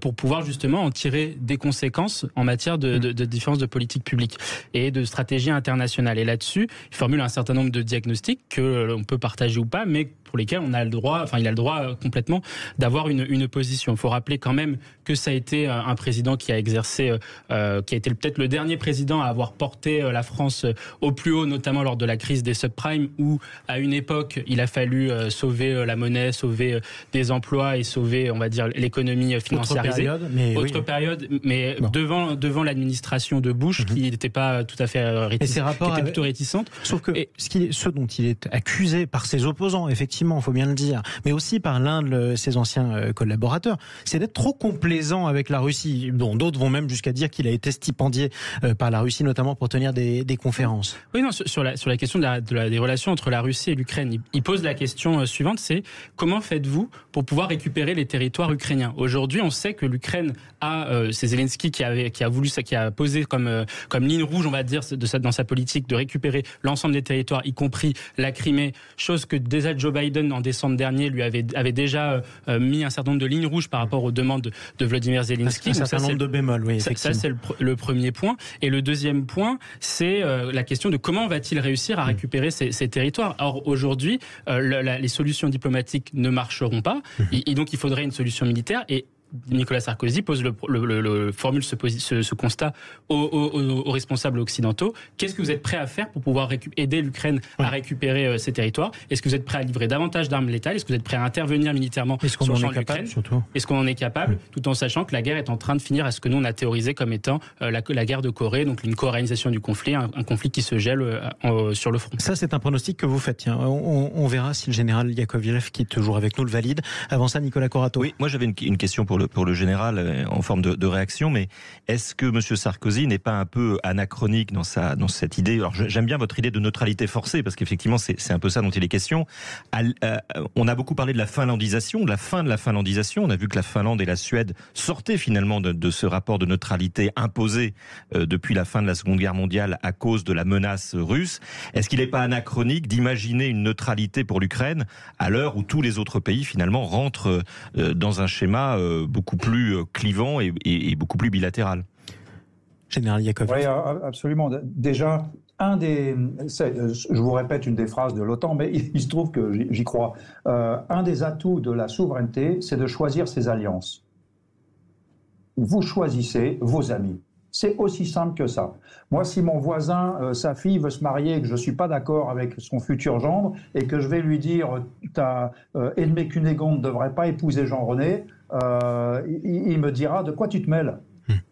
S5: pour pouvoir justement en tirer des conséquences en matière de différence de politique publique et de stratégie internationale. Et là-dessus, il formule un certain nombre de diagnostics que l'on peut partager ou pas, mais pour lesquels il a le droit complètement d'avoir une position. Il faut rappeler quand même que ça a été un président qui a exercé, qui a été peut-être le dernier président à avoir porté la France au plus haut, notamment lors de la crise des subprimes, où à une époque il a fallu sauver la monnaie, sauver des emplois et sauver, on va dire, l'économie financiarisée. Autre période, mais devant l'administration de Bush, qui n'était pas tout à fait réticente, qui était plutôt réticente.
S2: Sauf que ce dont il est accusé par ses opposants, effectivement, il faut bien le dire, mais aussi par l'un de ses anciens collaborateurs, c'est d'être trop complaisant avec la Russie. Bon, d'autres vont même jusqu'à dire qu'il a été stipendié par la Russie, notamment pour tenir des conférences.
S5: Oui, non, sur la question des relations entre la Russie et l'Ukraine, il pose la question suivante, c'est comment faites-vous pour pouvoir récupérer les territoires ukrainiens ? Aujourd'hui, on sait que l'Ukraine a, c'est Zelensky qui a posé comme ligne rouge, on va dire, dans sa politique, de récupérer l'ensemble des territoires, y compris la Crimée, chose que déjà Joe Biden en décembre dernier lui avait déjà mis un certain nombre de lignes rouges par rapport aux demandes de Vladimir Zelensky.
S2: Un certain nombre de bémols, oui, effectivement.
S5: Ça, c'est le premier point. Et le deuxième point, c'est la question de comment va-t-il réussir à récupérer ces territoires. Or, aujourd'hui, les solutions diplomatiques ne marcheront pas. Et donc, il faudrait une solution militaire. Et Nicolas Sarkozy formule ce constat aux responsables occidentaux. Qu'est-ce que vous êtes prêts à faire pour pouvoir aider l'Ukraine à récupérer ces territoires? Est-ce que vous êtes prêts à livrer davantage d'armes létales? Est-ce que vous êtes prêts à intervenir militairement sur le champ de l'Ukraine? Est-ce qu'on en est capable, tout en sachant que la guerre est en train de finir à ce que nous on a théorisé comme étant la guerre de Corée, donc une coréanisation du conflit, un conflit qui se gèle sur le front.
S2: Ça, c'est un pronostic que vous faites. Tiens. On verra si le général Yakovlev, qui est toujours avec nous, le valide. Avant ça, Nicolas Corato.
S4: Oui, moi j'avais une question pour le général en forme de réaction, mais est-ce que M. Sarkozy n'est pas un peu anachronique dans cette idée? Alors j'aime bien votre idée de neutralité forcée, parce qu'effectivement c'est un peu ça dont il est question. On a beaucoup parlé de la finlandisation, de la fin de la finlandisation. On a vu que la Finlande et la Suède sortaient finalement de ce rapport de neutralité imposé depuis la fin de la Seconde Guerre mondiale à cause de la menace russe. Est-ce qu'il n'est pas anachronique d'imaginer une neutralité pour l'Ukraine à l'heure où tous les autres pays finalement rentrent dans un schéma beaucoup plus clivant et beaucoup plus bilatéral?
S2: Général Yakovlev.
S13: Oui, absolument. Déjà, je vous répète une des phrases de l'OTAN, mais il se trouve que j'y crois. Un des atouts de la souveraineté, c'est de choisir ses alliances. Vous choisissez vos amis. C'est aussi simple que ça. Moi, si mon voisin, sa fille veut se marier et que je ne suis pas d'accord avec son futur gendre et que je vais lui dire « Edmé Cunégonde ne devrait pas épouser Jean-René », il me dira « De quoi tu te mêles ?»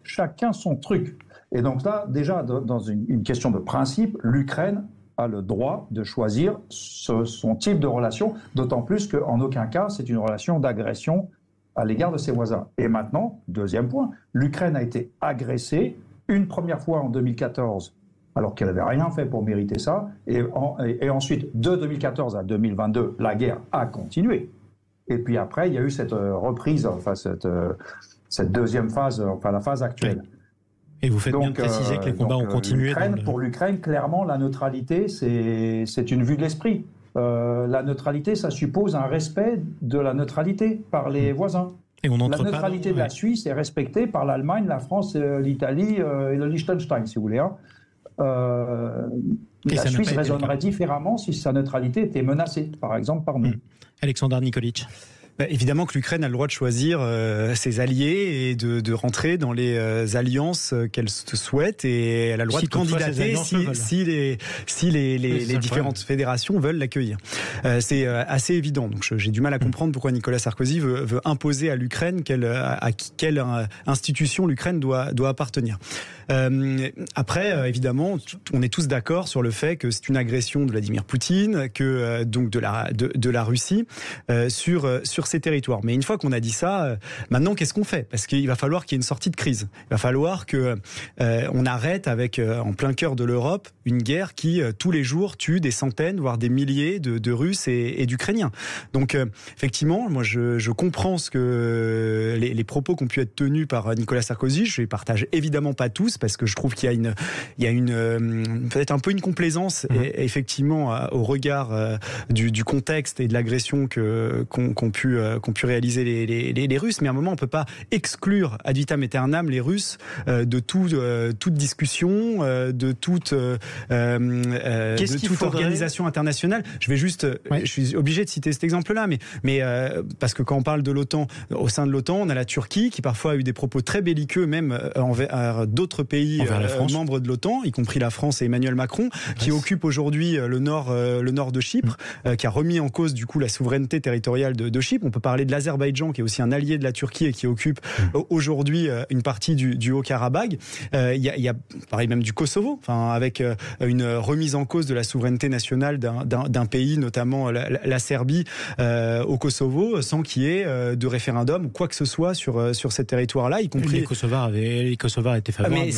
S13: Chacun son truc. Et donc là, déjà, dans une question de principe, l'Ukraine a le droit de choisir son type de relation, d'autant plus qu'en aucun cas, c'est une relation d'agression à l'égard de ses voisins. Et maintenant, deuxième point, l'Ukraine a été agressée une première fois en 2014, alors qu'elle n'avait rien fait pour mériter ça, et ensuite, de 2014 à 2022, la guerre a continué. Et puis après, il y a eu cette reprise, enfin cette deuxième phase, enfin la phase actuelle.
S2: Et vous faites bien de préciser que les combats ont continué.
S13: Pour l'Ukraine, clairement, la neutralité, c'est une vue de l'esprit. La neutralité, ça suppose un respect de la neutralité par les voisins.
S2: Et on
S13: la neutralité de la Suisse est respectée par l'Allemagne, la France, l'Italie et le Liechtenstein, si vous voulez. La Suisse raisonnerait différemment si sa neutralité était menacée, par exemple, par nous.
S2: Alexandre Nikolic.
S6: Évidemment que l'Ukraine a le droit de choisir ses alliés et de rentrer dans les alliances qu'elle souhaite, et elle a le droit de candidater si les différentes fédérations veulent l'accueillir. C'est assez évident. Donc j'ai du mal à comprendre pourquoi Nicolas Sarkozy veut imposer à l'Ukraine à quelle institution l'Ukraine doit appartenir. Après, évidemment, on est tous d'accord sur le fait que c'est une agression de Vladimir Poutine, que donc de la Russie sur ces territoires. Mais une fois qu'on a dit ça, maintenant qu'est-ce qu'on fait? Parce qu'il va falloir qu'il y ait une sortie de crise. Il va falloir que on arrête avec en plein cœur de l'Europe une guerre qui tous les jours tue des centaines, voire des milliers de Russes et d'Ukrainiens. Donc effectivement, moi je comprends ce que les propos qui ont pu être tenus par Nicolas Sarkozy. Je les partage évidemment pas tous, parce que je trouve qu'il y a une peut-être un peu une complaisance effectivement au regard du contexte et de l'agression qu'ont pu réaliser les Russes. Mais à un moment, on peut pas exclure ad vitam aeternam les Russes de toute discussion, de toute organisation internationale. Je vais juste, je suis obligé de citer cet exemple-là, mais parce que quand on parle de l'OTAN, au sein de l'OTAN, on a la Turquie qui parfois a eu des propos très belliqueux, même envers d'autres pays membres de l'OTAN, y compris la France et Emmanuel Macron, qui occupe aujourd'hui le nord de Chypre, qui a remis en cause du coup la souveraineté territoriale de Chypre. On peut parler de l'Azerbaïdjan, qui est aussi un allié de la Turquie et qui occupe aujourd'hui une partie du Haut-Karabagh. Il y a pareil même du Kosovo, enfin avec une remise en cause de la souveraineté nationale d'un pays, notamment la Serbie au Kosovo, sans qu'il y ait de référendum ou quoi que ce soit sur ces territoires-là, y compris
S2: les Kosovars étaient favorables.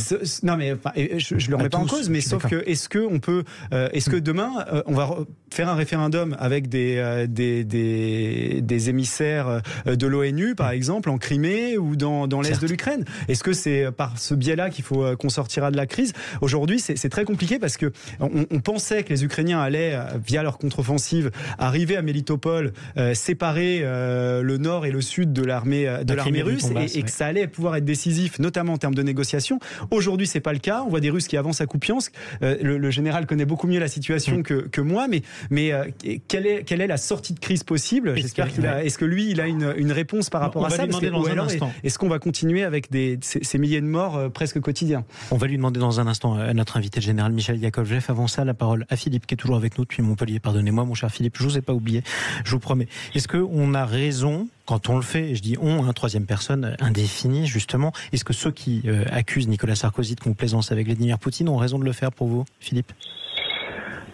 S6: Non mais je le remets pas en cause, mais sauf que est-ce que demain on va faire un référendum avec des émissaires de l'ONU par exemple en Crimée ou dans l'est de l'Ukraine? Est-ce que c'est par ce biais-là qu'il faut qu'on sortira de la crise? Aujourd'hui, c'est très compliqué parce que on pensait que les Ukrainiens allaient via leur contre-offensive arriver à Mélitopol, séparer le nord et le sud de l'armée russe et que ça allait pouvoir être décisif, notamment en termes de négociations. Aujourd'hui, c'est pas le cas. On voit des Russes qui avancent à Kupiansk. Le général connaît beaucoup mieux la situation que moi, mais quelle est la sortie de crise possible? J'espère qu'il a est-ce que lui, il a une réponse par rapport à ça? Est-ce qu'on va continuer avec ces milliers de morts presque quotidiens?
S2: On va lui demander dans un instant à notre invité le général Michel Yakovlev. Avant ça, la parole à Philippe, qui est toujours avec nous depuis Montpellier. Pardonnez-moi, mon cher Philippe, je vous ai pas oublié, je vous promets. Est-ce qu'on a raison quand on le fait, et je dis on, troisième personne indéfinie justement, est-ce que ceux qui accusent Nicolas Sarkozy de complaisance avec Vladimir Poutine ont raison de le faire pour vous, Philippe?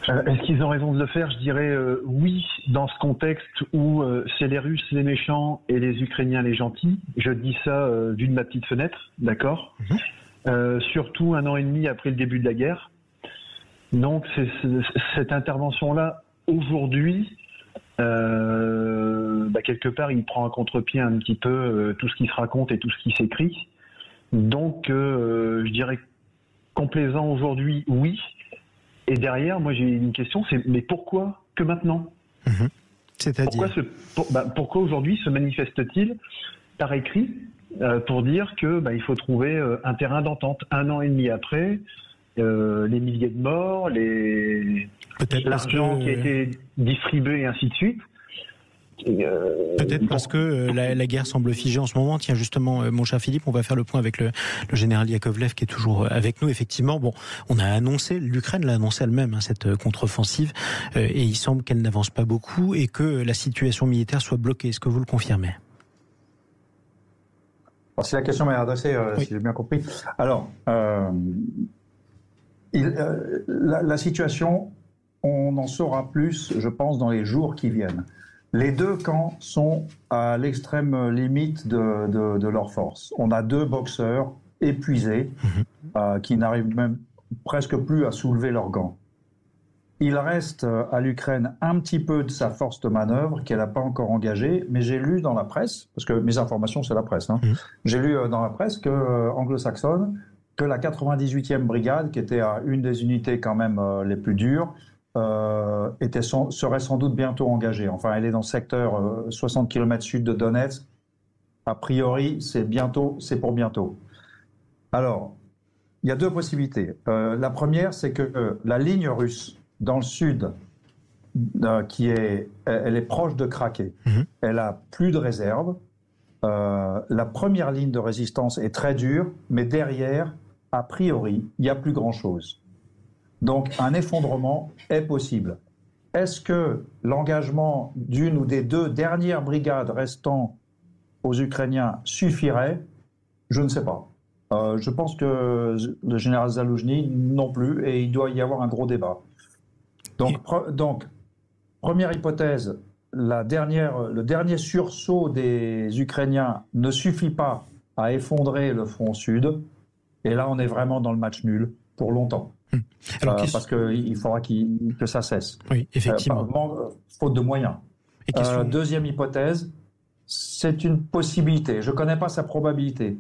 S3: Est-ce qu'ils ont raison de le faire? Je dirais oui, dans ce contexte où c'est les Russes les méchants et les Ukrainiens les gentils. Je dis ça vue de ma petite fenêtre, d'accord. Surtout 1 an et demi après le début de la guerre. Donc cette intervention-là, aujourd'hui, quelque part, il prend à contre-pied un petit peu tout ce qui se raconte et tout ce qui s'écrit. Donc, je dirais complaisant aujourd'hui, oui. Et derrière, moi, j'ai une question, c'est mais pourquoi que maintenant?
S2: C'est-à-dire
S3: pourquoi aujourd'hui se manifeste-t-il par écrit pour dire que il faut trouver un terrain d'entente 1 an et demi après, les milliers de morts, l'argent qui a été distribué et ainsi de suite.
S2: Peut-être parce que la guerre semble figée en ce moment. Tiens, justement, mon cher Philippe, on va faire le point avec le général Yakovlev qui est toujours avec nous. Effectivement, bon, on a annoncé, l'Ukraine l'a annoncé elle-même, cette contre-offensive, et il semble qu'elle n'avance pas beaucoup et que la situation militaire soit bloquée. Est-ce que vous le confirmez?
S13: Alors, si la question m'est adressée, oui. Si j'ai bien compris. Alors, la situation, on en saura plus, je pense, dans les jours qui viennent. Les deux camps sont à l'extrême limite de leur force. On a 2 boxeurs épuisés qui n'arrivent même presque plus à soulever leurs gants. Il reste à l'Ukraine un petit peu de sa force de manœuvre qu'elle n'a pas encore engagée, mais j'ai lu dans la presse, parce que mes informations c'est la presse, j'ai lu dans la presse anglo-saxonne que la 98e brigade, qui était une des unités quand même les plus dures, serait sans doute bientôt engagée. Enfin, elle est dans le secteur 60 km sud de Donetsk. A priori, c'est pour bientôt. Alors, il y a 2 possibilités. La première, c'est que la ligne russe dans le sud, elle est proche de craquer. Elle a plus de réserve. La première ligne de résistance est très dure, mais derrière, a priori, il n'y a plus grand-chose. Donc, un effondrement est possible. Est-ce que l'engagement d'une ou des 2 dernières brigades restant aux Ukrainiens suffirait? Je ne sais pas. Je pense que le général Zaloujny non plus, et il doit y avoir un gros débat. Donc première hypothèse, le dernier sursaut des Ukrainiens ne suffit pas à effondrer le front sud, et là on est vraiment dans le match nul pour longtemps. Alors, parce qu'il faudra que ça cesse.
S2: Oui, effectivement.
S13: Faute de moyens. Deuxième hypothèse, c'est une possibilité. Je ne connais pas sa probabilité,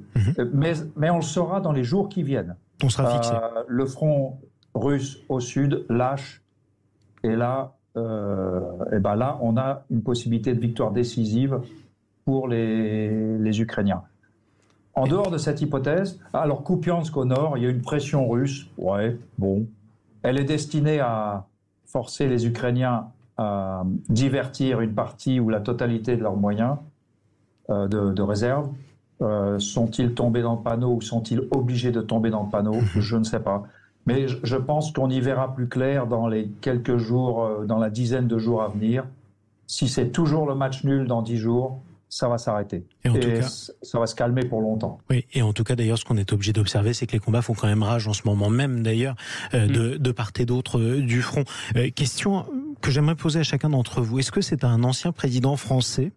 S13: mais on le saura dans les jours qui viennent.
S2: On sera fixé.
S13: Le front russe au sud lâche, et là, là, on a une possibilité de victoire décisive pour les Ukrainiens. En dehors de cette hypothèse, alors Kupiansk au nord, il y a une pression russe, elle est destinée à forcer les Ukrainiens à divertir une partie ou la totalité de leurs moyens de réserve. Sont-ils tombés dans le panneau ou sont-ils obligés de tomber dans le panneau? Je ne sais pas. Mais je pense qu'on y verra plus clair dans les quelques jours, dans la dizaine de jours à venir. Si c'est toujours le match nul dans 10 jours, ça va s'arrêter. Et ça va se calmer pour longtemps.
S2: Oui, et en tout cas, d'ailleurs, ce qu'on est obligé d'observer, c'est que les combats font quand même rage en ce moment même, d'ailleurs, de part et d'autre du front. Question que j'aimerais poser à chacun d'entre vous. Est-ce que c'est un ancien président français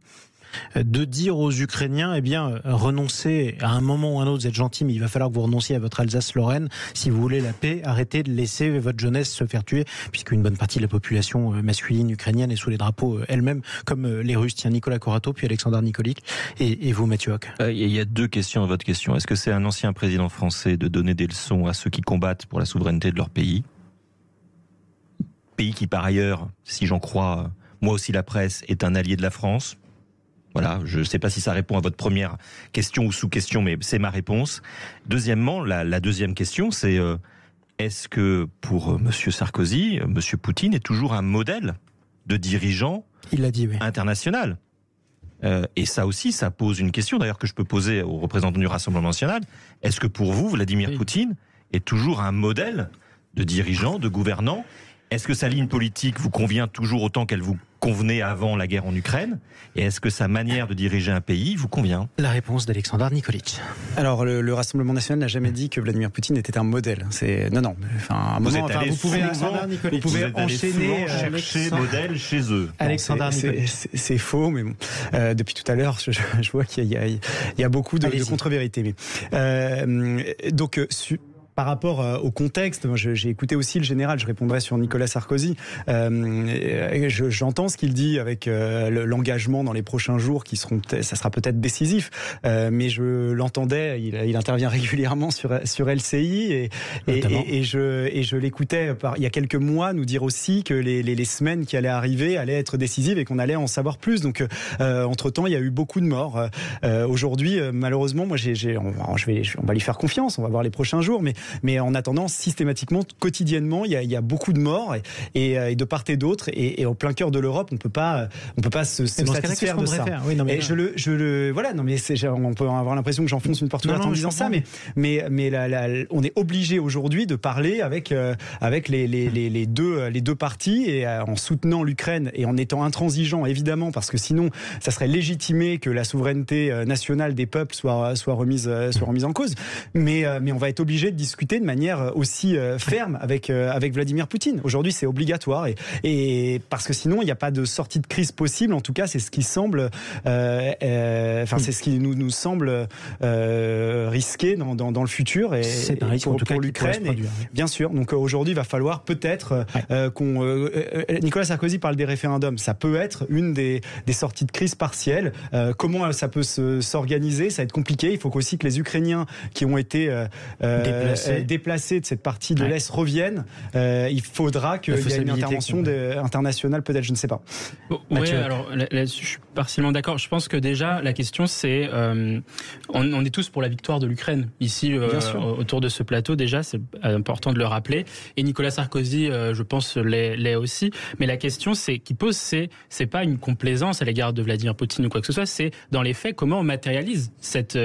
S2: de dire aux Ukrainiens, renoncez à un moment ou à un autre, vous êtes gentil, mais il va falloir que vous renonciez à votre Alsace-Lorraine si vous voulez la paix, arrêtez de laisser votre jeunesse se faire tuer, puisqu'une bonne partie de la population masculine ukrainienne est sous les drapeaux elle-même, comme les Russes. Tiens, Nicolas Corato, puis Alexandre Nikolic, et vous, Mathieu Hoc.
S4: Il y a 2 questions à votre question. Est-ce que c'est un ancien président français de donner des leçons à ceux qui combattent pour la souveraineté de leur pays? Pays qui, par ailleurs, si j'en crois, moi aussi la presse, est un allié de la France. Voilà, je ne sais pas si ça répond à votre première question ou sous-question, mais c'est ma réponse. Deuxièmement, la deuxième question, c'est est-ce que pour M. Sarkozy, M. Poutine est toujours un modèle de dirigeant international? Et ça aussi, ça pose une question, d'ailleurs, que je peux poser aux représentants du Rassemblement national. Est-ce que pour vous, Vladimir Poutine est toujours un modèle de dirigeant, de gouvernant? Est-ce que sa ligne politique vous convient toujours autant qu'elle vous convenait avant la guerre en Ukraine? Et est-ce que sa manière de diriger un pays vous convient?
S2: La réponse d'Alexandar Nikolic.
S6: Alors, le Rassemblement national n'a jamais dit que Vladimir Poutine était un modèle. Non. Enfin,
S4: vous pouvez
S6: enchaîner
S4: chercher modèle chez eux.
S2: Alexandar Nikolic.
S6: C'est faux, mais bon. Depuis tout à l'heure, je vois qu'il y a beaucoup de contre-vérités. Par rapport au contexte, moi j'ai écouté aussi le général, je répondrai sur Nicolas Sarkozy. J'entends ce qu'il dit avec l'engagement dans les prochains jours ça sera peut-être décisif, mais je l'entendais, il intervient régulièrement sur LCI et je l'écoutais il y a quelques mois nous dire aussi que les semaines qui allaient arriver allaient être décisives et qu'on allait en savoir plus. Donc entre-temps, il y a eu beaucoup de morts. Aujourd'hui, malheureusement, moi on va lui faire confiance, on va voir les prochains jours, mais en attendant, systématiquement, quotidiennement, il y a beaucoup de morts et de part et d'autre, et en plein cœur de l'Europe, on peut pas se satisfaire de ça. Oui, non, mais on peut avoir l'impression que j'enfonce une porte ouverte en disant ça, mais on est obligé aujourd'hui de parler avec les deux parties, et en soutenant l'Ukraine et en étant intransigeant, évidemment, parce que sinon, ça serait légitimé que la souveraineté nationale des peuples soit remise en cause. Mais on va être obligé de discuter de manière aussi ferme avec Vladimir Poutine. Aujourd'hui, c'est obligatoire, et parce que sinon, il n'y a pas de sortie de crise possible. En tout cas, c'est ce qui semble, c'est ce qui nous semble risqué dans le futur. Et
S2: c'est un risque pour
S6: l'Ukraine. Bien sûr. Donc aujourd'hui, il va falloir peut-être Nicolas Sarkozy parle des référendums. Ça peut être une des sorties de crise partielles. Comment ça peut s'organiser? Ça va être compliqué. Il faut aussi que les Ukrainiens qui ont été déplacés de cette partie de l'Est reviennent. Il faudra qu'il y ait une intervention internationale, peut-être, je ne sais pas.
S5: Oui, alors là-dessus, je suis partiellement d'accord. Je pense que déjà, la question, c'est on est tous pour la victoire de l'Ukraine. Ici, autour de ce plateau, déjà, c'est important de le rappeler. Et Nicolas Sarkozy, je pense, l'est aussi. Mais la question qu'il pose, c'est pas une complaisance à l'égard de Vladimir Poutine ou quoi que ce soit, c'est dans les faits comment on matérialise cette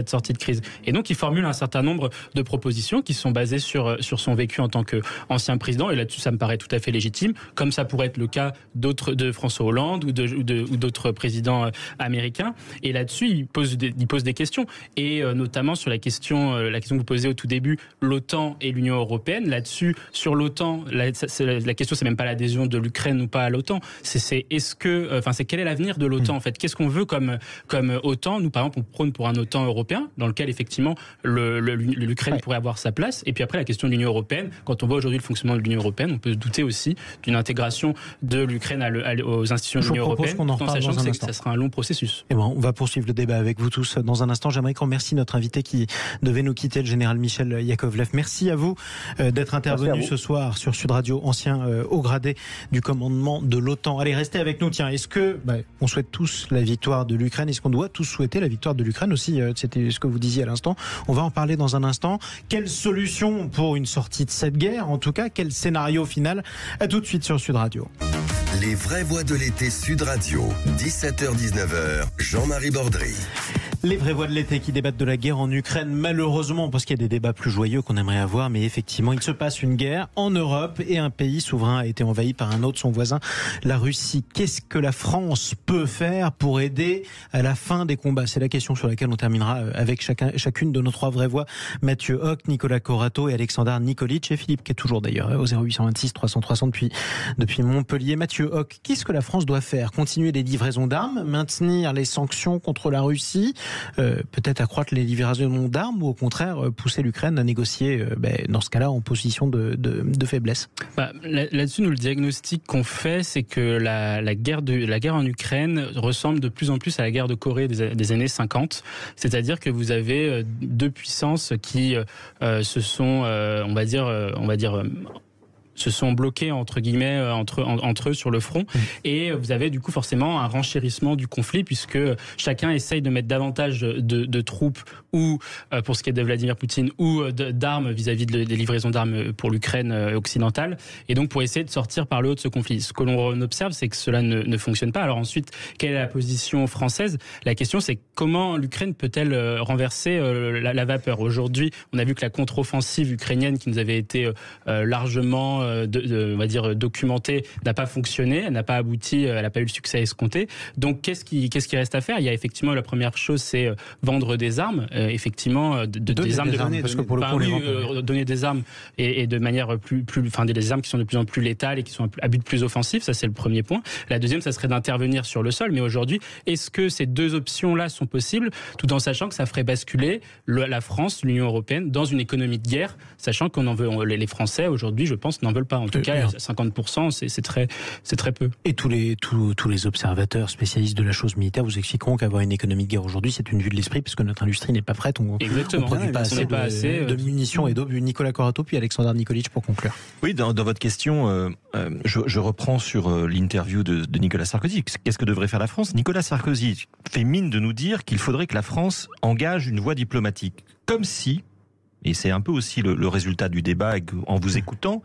S5: sortie de crise. Et donc, il formule un certain nombre de propositions qui sont basées sur son vécu en tant qu'ancien président, et là-dessus ça me paraît tout à fait légitime, comme ça pourrait être le cas de François Hollande ou d'autres présidents américains. Et là-dessus il pose des questions, et notamment sur la question que vous posez au tout début, l'OTAN et l'Union européenne. Là-dessus, sur l'OTAN, la question c'est même pas l'adhésion de l'Ukraine ou pas à l'OTAN, c'est quel est l'avenir de l'OTAN en fait, qu'est-ce qu'on veut comme OTAN. Nous par exemple on prône pour un OTAN européen dans lequel effectivement l'Ukraine pourrait avoir sa place. Et puis après, la question de l'Union européenne, quand on voit aujourd'hui le fonctionnement de l'Union européenne, on peut se douter aussi d'une intégration de l'Ukraine aux institutions de l'Union européenne, tout en sachant que ça sera un long processus.
S2: Et bon, on va poursuivre le débat avec vous tous dans un instant. J'aimerais qu'on remercie notre invité qui devait nous quitter, le général Michel Yakovlev. Merci à vous d'être intervenu ce soir sur Sud Radio, ancien haut gradé du commandement de l'OTAN. Allez, restez avec nous. Tiens, est-ce que on souhaite tous la victoire de l'Ukraine? Est-ce qu'on doit tous souhaiter la victoire de l'Ukraine aussi? C'était ce que vous disiez à l'instant. On va en parler dans un instant. Quelle solution pour une sortie de cette guerre? En tout cas, quel scénario final? À tout de suite sur Sud Radio.
S1: Les vraies voix de l'été Sud Radio, 17h-19h, Jean-Marie Bordry.
S2: Les vraies voix de l'été qui débattent de la guerre en Ukraine, malheureusement, parce qu'il y a des débats plus joyeux qu'on aimerait avoir, mais effectivement, il se passe une guerre en Europe et un pays souverain a été envahi par un autre, son voisin, la Russie. Qu'est-ce que la France peut faire pour aider à la fin des combats? C'est la question sur laquelle on terminera avec chacune de nos trois vraies voix. Mathieu Hoc, Nicolas Corato et Alexandar Nikolic, et Philippe qui est toujours d'ailleurs au 0826 300 300 depuis Montpellier. Mathieu Hoc, qu'est-ce que la France doit faire? Continuer les livraisons d'armes, maintenir les sanctions contre la Russie, peut-être accroître les livraisons d'armes, ou au contraire pousser l'Ukraine à négocier dans ce cas-là en position de faiblesse?
S5: Là-dessus, nous, le diagnostic qu'on fait, c'est que la guerre en Ukraine ressemble de plus en plus à la guerre de Corée des années 50, c'est-à-dire que vous avez deux puissances qui se sont, on va dire se sont bloqués entre guillemets entre eux sur le front, et vous avez du coup forcément un renchérissement du conflit puisque chacun essaye de mettre davantage de troupes ou pour ce qui est de Vladimir Poutine ou d'armes vis-à-vis des livraisons d'armes pour l'Ukraine occidentale, et donc pour essayer de sortir par le haut de ce conflit. Ce que l'on observe, c'est que cela ne fonctionne pas. Alors ensuite, quelle est la position française? La question, c'est comment l'Ukraine peut-elle renverser la vapeur? Aujourd'hui, on a vu que la contre-offensive ukrainienne qui nous avait été largement on va dire documentée n'a pas fonctionné, elle n'a pas abouti, elle n'a pas eu le succès escompté. Donc qu'est-ce qui reste à faire? Il y a effectivement la première chose, c'est vendre des armes, effectivement des armes, parce que pour le coup, donner des armes et de manière des armes qui sont de plus en plus létales et qui sont à but plus offensif, ça c'est le premier point. La deuxième, ça serait d'intervenir sur le sol, mais aujourd'hui, est-ce que ces deux options-là sont possibles, tout en sachant que ça ferait basculer la France, l'Union européenne, dans une économie de guerre, sachant qu'on en veut, les Français aujourd'hui, je pense, n'en veulent pas. En tout cas, 50%, c'est très peu. Et tous les observateurs spécialistes de la chose militaire vous expliqueront qu'avoir une économie de guerre aujourd'hui, c'est une vue de l'esprit, puisque notre industrie n'est pas prête. On ne produit pas assez de munitions et d'obus. Nicolas Corato, puis Alexandre Nikolic pour conclure.
S4: Oui, dans votre question, je reprends sur l'interview de Nicolas Sarkozy. Qu'est-ce que devrait faire la France? Nicolas Sarkozy fait mine de nous dire qu'il faudrait que la France engage une voie diplomatique. Comme si, et c'est un peu aussi le résultat du débat en vous écoutant,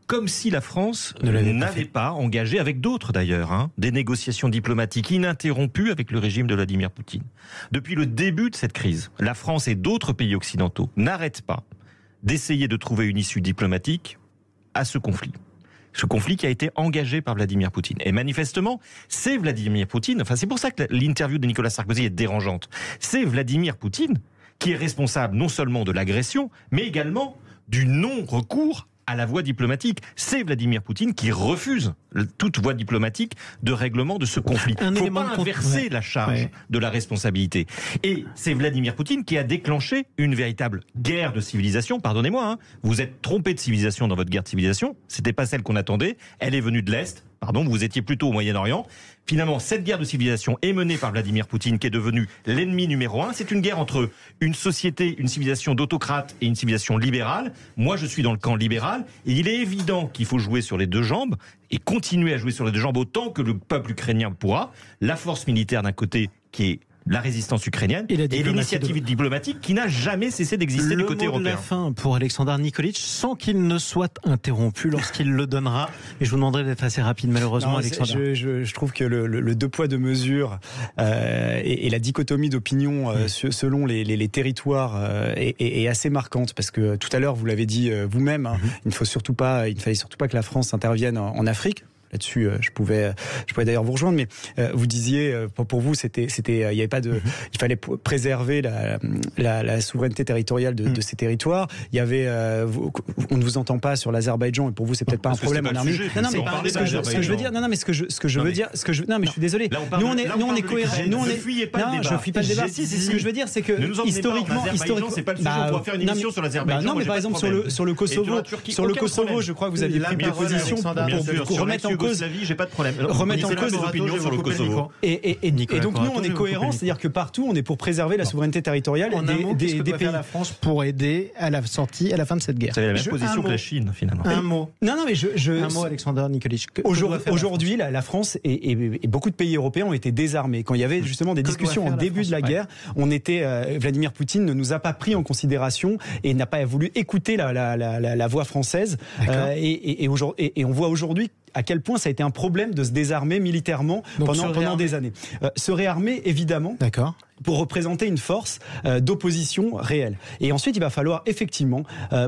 S4: comme si la France n'avait pas engagé, avec d'autres d'ailleurs, des négociations diplomatiques ininterrompues avec le régime de Vladimir Poutine. Depuis le début de cette crise, la France et d'autres pays occidentaux n'arrêtent pas d'essayer de trouver une issue diplomatique à ce conflit. Ce conflit qui a été engagé par Vladimir Poutine. Et manifestement, c'est Vladimir Poutine, c'est pour ça que l'interview de Nicolas Sarkozy est dérangeante, c'est Vladimir Poutine qui est responsable non seulement de l'agression, mais également du non-recours à la voie diplomatique. C'est Vladimir Poutine qui refuse toute voie diplomatique de règlement de ce conflit. Il ne faut pas inverser la charge de la responsabilité. Et c'est Vladimir Poutine qui a déclenché une véritable guerre de civilisation. Pardonnez-moi, vous êtes trompé de civilisation dans votre guerre de civilisation. C'était pas celle qu'on attendait. Elle est venue de l'Est. Vous étiez plutôt au Moyen-Orient. Finalement, cette guerre de civilisation est menée par Vladimir Poutine, qui est devenu l'ennemi numéro 1. C'est une guerre entre une société, une civilisation d'autocrates et une civilisation libérale. Moi, je suis dans le camp libéral. Et il est évident qu'il faut jouer sur les deux jambes et continuer à jouer sur les deux jambes autant que le peuple ukrainien pourra. La force militaire d'un côté qui est la résistance ukrainienne et l'initiative diplomatique qui n'a jamais cessé d'exister du côté européen.
S2: Le mot de la fin pour Alexandre Nikolic, sans qu'il ne soit interrompu lorsqu'il le donnera. Et je vous demanderai d'être assez rapide, malheureusement, Alexandre.
S6: Je trouve que le deux poids, deux mesures et la dichotomie d'opinion selon les territoires est assez marquante, parce que tout à l'heure, vous l'avez dit vous-même, il ne fallait surtout pas que la France intervienne en Afrique. Là-dessus, je pouvais d'ailleurs vous rejoindre, mais vous disiez, pour vous, il fallait préserver la souveraineté territoriale de ces territoires. Il y avait, on ne vous entend pas sur l'Azerbaïdjan, et pour vous, c'est peut-être pas un problème en Arménie. Non, mais ce que je veux dire, non, mais je suis désolé. Nous, on est cohérents.
S4: Ne fuyez pas le débat.
S6: Je fuis pas le débat. Ce que je veux dire, c'est que historiquement,
S4: c'est pas le sujet. On pourra faire une émission sur l'Azerbaïdjan.
S6: Non, mais par exemple sur le Kosovo, je crois que vous aviez pris des positions pour remettre en cause.
S4: J'ai pas de problème.
S6: Remettre en cause des opinions sur le Kosovo. Et donc nous, on est cohérents, c'est-à-dire que partout, on est pour préserver la souveraineté territoriale des pays.
S2: Faire la France pour aider à la fin de cette guerre.
S4: C'est la même position que la Chine, finalement.
S2: Un mot.
S6: Un
S2: mot, Alexandre Nikolic.
S6: Aujourd'hui, la France et beaucoup de pays européens ont été désarmés. Quand il y avait justement des discussions en début de la guerre, Vladimir Poutine ne nous a pas pris en considération et n'a pas voulu écouter la voix française. Et on voit aujourd'hui à quel point ça a été un problème de se désarmer militairement pendant des années. Se réarmer, évidemment. D'accord. Pour représenter une force d'opposition réelle. Et ensuite, il va falloir effectivement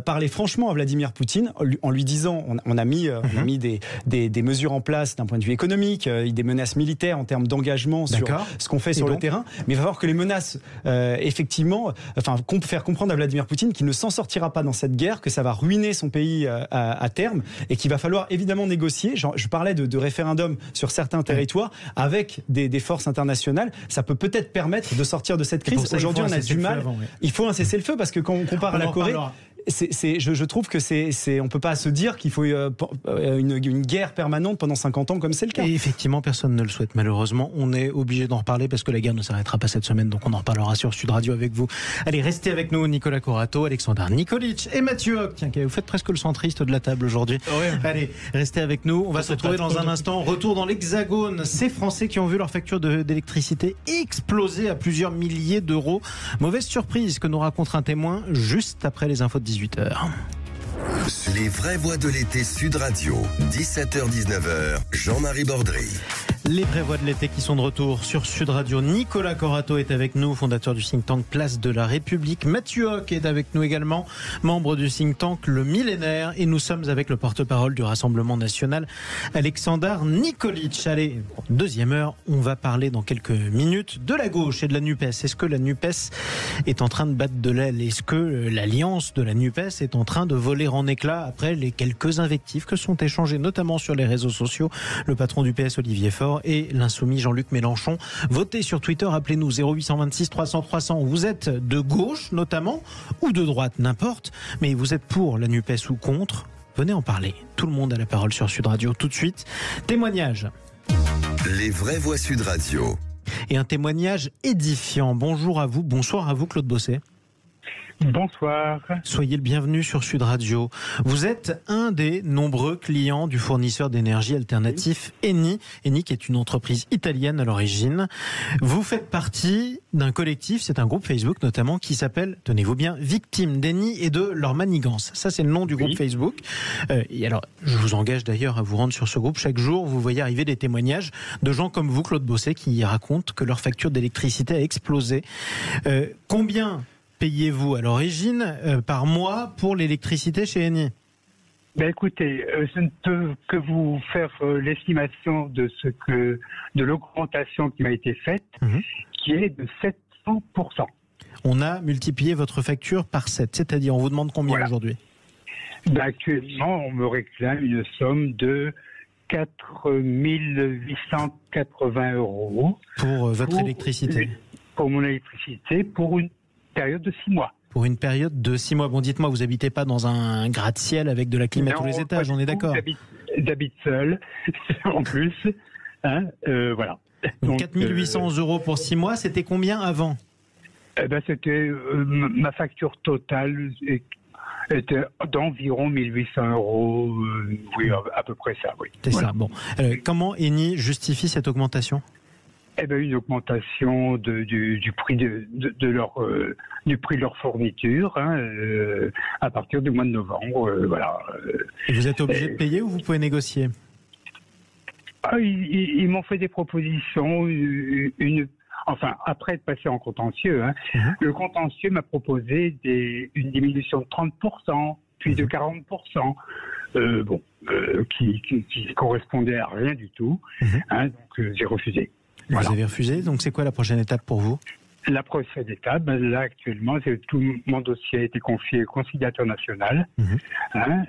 S6: parler franchement à Vladimir Poutine en lui disant, on a mis des mesures en place d'un point de vue économique, des menaces militaires en termes d'engagement sur ce qu'on fait sur le terrain, mais il va falloir que les menaces, faire comprendre à Vladimir Poutine qu'il ne s'en sortira pas dans cette guerre, que ça va ruiner son pays à terme, et qu'il va falloir évidemment négocier. Je parlais de référendum sur certains territoires avec des forces internationales. Ça peut peut-être permettre de sortir de cette crise. Aujourd'hui, on a du mal. Il faut un cessez-le-feu, parce que quand on compare à la Corée, je trouve que on peut pas se dire qu'il faut une guerre permanente pendant 50 ans comme c'est le cas.
S2: Et effectivement, personne ne le souhaite malheureusement. On est obligé d'en reparler parce que la guerre ne s'arrêtera pas cette semaine, donc on en reparlera sur Sud Radio avec vous. Allez, restez avec nous, Nicolas Corato, Alexandre Nikolic et Mathieu Hoc. Tiens, vous faites presque le centriste de la table aujourd'hui. Ouais. Allez, restez avec nous. On va se retrouver dans un instant. Retour dans l'Hexagone. Ces Français qui ont vu leur facture d'électricité exploser à plusieurs milliers d'euros. Mauvaise surprise que nous raconte un témoin juste après les infos de 18h.
S1: Les vraies voix de l'été Sud Radio, 17h-19h, Jean-Marie Bordry.
S2: Les vraies voix de l'été qui sont de retour sur Sud Radio. Nicolas Corato est avec nous, fondateur du think tank Place de la République. Mathieu Hoc est avec nous également, membre du think tank Le Millénaire. Et nous sommes avec le porte-parole du Rassemblement National, Alexandre Nikolic. Allez, deuxième heure, on va parler dans quelques minutes de la gauche et de la NUPES. Est-ce que la NUPES est en train de battre de l'aile? Est-ce que l'alliance de la NUPES est en train de voler en éclats après les quelques invectives que sont échangées, notamment sur les réseaux sociaux? Le patron du PS, Olivier Faure, et l'insoumis Jean-Luc Mélenchon. Votez sur Twitter, appelez-nous 0826 300 300. Vous êtes de gauche notamment, ou de droite, n'importe, mais vous êtes pour la NUPES ou contre? Venez en parler. Tout le monde a la parole sur Sud Radio. Tout de suite, témoignage.
S1: Les vraies voix Sud Radio.
S2: Et un témoignage édifiant. Bonjour à vous, bonsoir à vous Claude Bosset.
S14: Bonsoir.
S2: Soyez le bienvenu sur Sud Radio. Vous êtes un des nombreux clients du fournisseur d'énergie alternatif Eni. Eni qui est une entreprise italienne à l'origine. Vous faites partie d'un collectif, c'est un groupe Facebook notamment, qui s'appelle, tenez-vous bien, Victimes d'Eni et de leur manigance. Ça, c'est le nom du groupe Facebook. Et alors, je vous engage d'ailleurs à vous rendre sur ce groupe. Chaque jour, vous voyez arriver des témoignages de gens comme vous, Claude Bosset, qui racontent que leur facture d'électricité a explosé. Combien payez-vous à l'origine par mois pour l'électricité chez Eni?
S14: Écoutez, je ne peux que vous faire l'estimation de l'augmentation qui m'a été faite, qui est de 700%.
S2: On a multiplié votre facture par 7, c'est-à-dire on vous demande combien aujourd'hui?
S14: Actuellement, on me réclame une somme de 4 880 €
S2: pour votre électricité.
S14: Pour mon électricité, pour une période de 6 mois.
S2: Pour une période de 6 mois. Bon, dites-moi, vous habitez pas dans un gratte-ciel avec de la clim à tous les étages, on est d'accord?
S14: J'habite seul, en plus. Voilà.
S2: Donc 4 800 € pour 6 mois, c'était combien avant?
S14: C'était ma facture totale était d'environ 1 800 €. Oui, à peu près ça, oui.
S2: C'est ça, bon. Comment Eni justifie cette augmentation?
S14: Une augmentation du prix de leur fourniture à partir du mois de novembre. Voilà.
S2: Et vous êtes obligé de payer ou vous pouvez négocier?
S14: Ils m'ont fait des propositions. Après être passé en contentieux, le contentieux m'a proposé une diminution de 30%, puis de 40%. Qui correspondait à rien du tout. Donc j'ai refusé.
S2: Vous avez refusé, donc c'est quoi la prochaine étape pour vous?
S14: La prochaine étape, là actuellement, tout mon dossier a été confié au conciliateur national.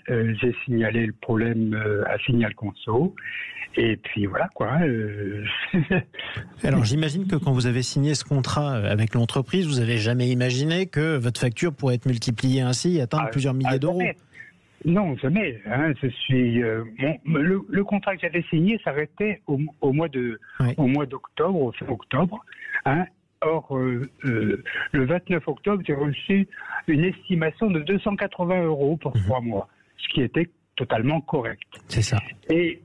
S14: J'ai signalé le problème à Signal Conso. Et puis voilà quoi.
S2: Alors j'imagine que quand vous avez signé ce contrat avec l'entreprise, vous n'avez jamais imaginé que votre facture pourrait être multipliée ainsi et atteindre plusieurs milliers d'euros.
S14: Non, jamais. Je suis le contrat que j'avais signé s'arrêtait au mois d'octobre, au fin octobre. Or, le 29 octobre, j'ai reçu une estimation de 280 € pour 3 mois, ce qui était totalement correct.
S2: C'est ça.
S14: Et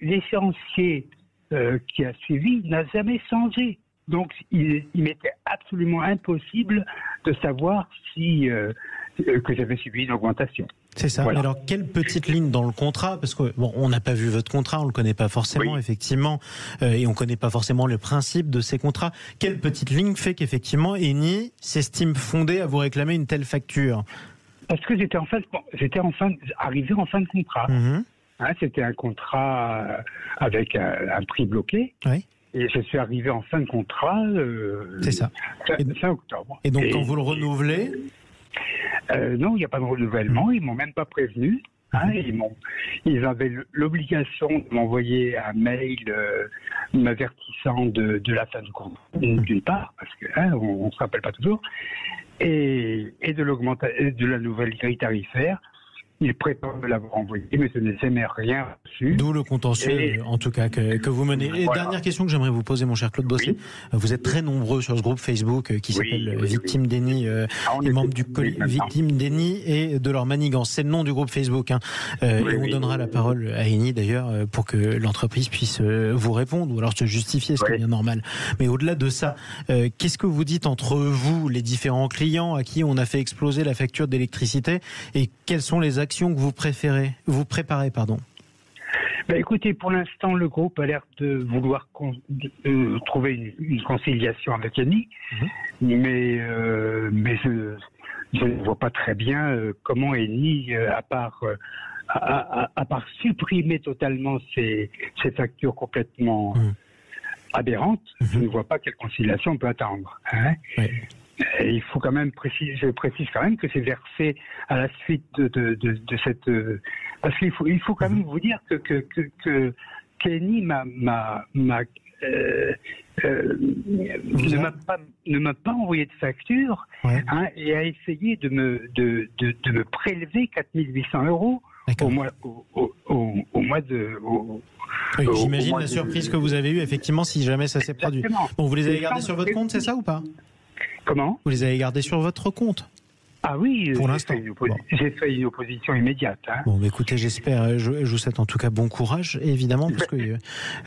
S14: l'échéancier qui a suivi n'a jamais changé. Donc, il m'était absolument impossible de savoir que j'avais subi une augmentation.
S2: C'est ça. Voilà. Mais alors, quelle petite ligne dans le contrat? Parce que on n'a pas vu votre contrat, on le connaît pas forcément, effectivement, et on connaît pas forcément le principe de ces contrats. Quelle petite ligne fait qu'effectivement Eni s'estime fondé à vous réclamer une telle facture?
S14: Parce que j'étais arrivé en fin de contrat. C'était un contrat avec un prix bloqué.
S2: Oui.
S14: Et je suis arrivé en fin de contrat.
S2: C'est ça.
S14: Fin octobre.
S2: Et donc, quand vous le renouvelez?
S14: Non, il n'y a pas de renouvellement. Ils m'ont même pas prévenu. Ils avaient l'obligation de m'envoyer un mail m'avertissant de la fin du contrat, d'une part, parce que on se rappelle pas toujours. et de la nouvelle grille tarifaire. Il prétend l'avoir envoyé, mais ce n'est jamais rien reçu.
S2: D'où le contentieux, en tout cas, que vous menez. Et
S14: voilà.
S2: Dernière question que j'aimerais vous poser, mon cher Claude Bossé.
S14: Oui.
S2: Vous êtes très nombreux sur ce groupe Facebook qui s'appelle Victimes d'Eni, les membres du Victimes d'Eni et de leur manigance. C'est le nom du groupe Facebook. Et on donnera la parole à Eni, d'ailleurs, pour que l'entreprise puisse vous répondre ou alors se justifier, ce qui est bien normal. Mais au-delà de ça, qu'est-ce que vous dites entre vous, les différents clients à qui on a fait exploser la facture d'électricité, et quelles sont les actions que vous préparez,
S14: Écoutez, pour l'instant, le groupe a l'air de vouloir trouver une conciliation avec Eni, mais je ne vois pas très bien comment Eni, à part supprimer totalement ces factures complètement aberrantes, je ne vois pas quelle conciliation on peut attendre. Et il faut quand même je précise quand même que c'est versé à la suite de cette, parce qu'il faut quand même vous dire que Eni ne m'a pas envoyé de facture et a essayé de me prélever 4 800 € au mois de.
S2: J'imagine la surprise que vous avez eue, effectivement, si jamais ça s'est produit. Bon, vous les avez gardés sur votre compte, c'est ça ou pas?
S14: Comment?
S2: Vous les avez gardés sur votre compte?
S14: Ah oui,
S2: pour l'instant.
S14: J'ai fait une opposition immédiate.
S2: Bon, écoutez, j'espère, je vous souhaite en tout cas bon courage, évidemment, parce que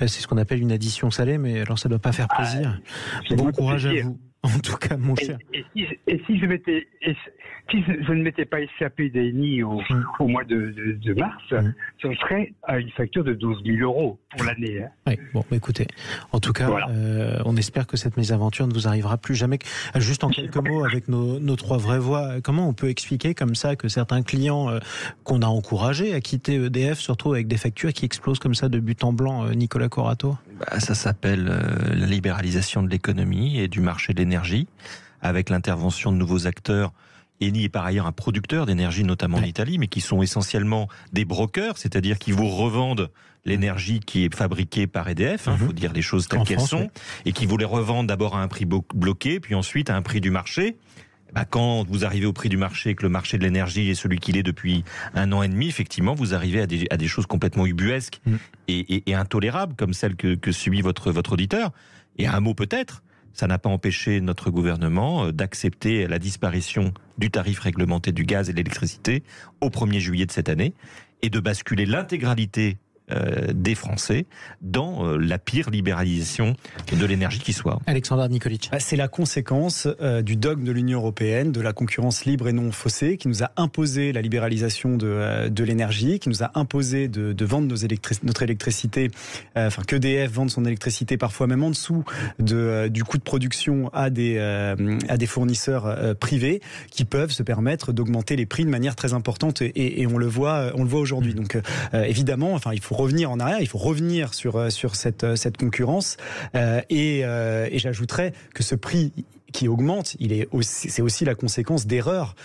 S2: c'est ce qu'on appelle une addition salée, mais alors ça ne doit pas faire plaisir. Bon courage à vous. En tout cas, mon cher.
S14: Et si je ne m'étais pas échappé d'Eni au mois de mars, ce serait à une facture de 12 000 € pour l'année.
S2: Oui, bon, écoutez, en tout cas, on espère que cette mésaventure ne vous arrivera plus jamais. Juste en quelques mots, avec nos trois vraies voix, comment on peut expliquer comme ça que certains clients qu'on a encouragés à quitter EDF se retrouvent avec des factures qui explosent comme ça de but en blanc, Nicolas Corato?
S4: Ça s'appelle la libéralisation de l'économie et du marché de l'énergie, avec l'intervention de nouveaux acteurs. Eni est par ailleurs un producteur d'énergie, notamment en Italie, mais qui sont essentiellement des brokers, c'est-à-dire qui vous revendent l'énergie qui est fabriquée par EDF, il faut dire les choses telles qu'elles sont, et qui vous les revendent d'abord à un prix bloqué, puis ensuite à un prix du marché. Quand vous arrivez au prix du marché et que le marché de l'énergie est celui qu'il est depuis 1 an et demi, effectivement, vous arrivez à des choses complètement ubuesques et intolérables, comme celles que subit votre auditeur. Et un mot peut-être, ça n'a pas empêché notre gouvernement d'accepter la disparition du tarif réglementé du gaz et de l'électricité au 1er juillet de cette année et de basculer l'intégralité des Français dans la pire libéralisation de l'énergie qui soit.
S2: Alexandre Nikolic.
S6: C'est la conséquence du dogme de l'Union européenne, de la concurrence libre et non faussée, qui nous a imposé la libéralisation de l'énergie, qui nous a imposé de vendre notre électricité, qu'EDF vende son électricité parfois même en dessous du coût de production à des fournisseurs privés qui peuvent se permettre d'augmenter les prix de manière très importante et on le voit aujourd'hui. Donc évidemment, il faut revenir en arrière, il faut revenir sur cette concurrence et j'ajouterais que ce prix qui augmente, c'est aussi la conséquence d'erreurs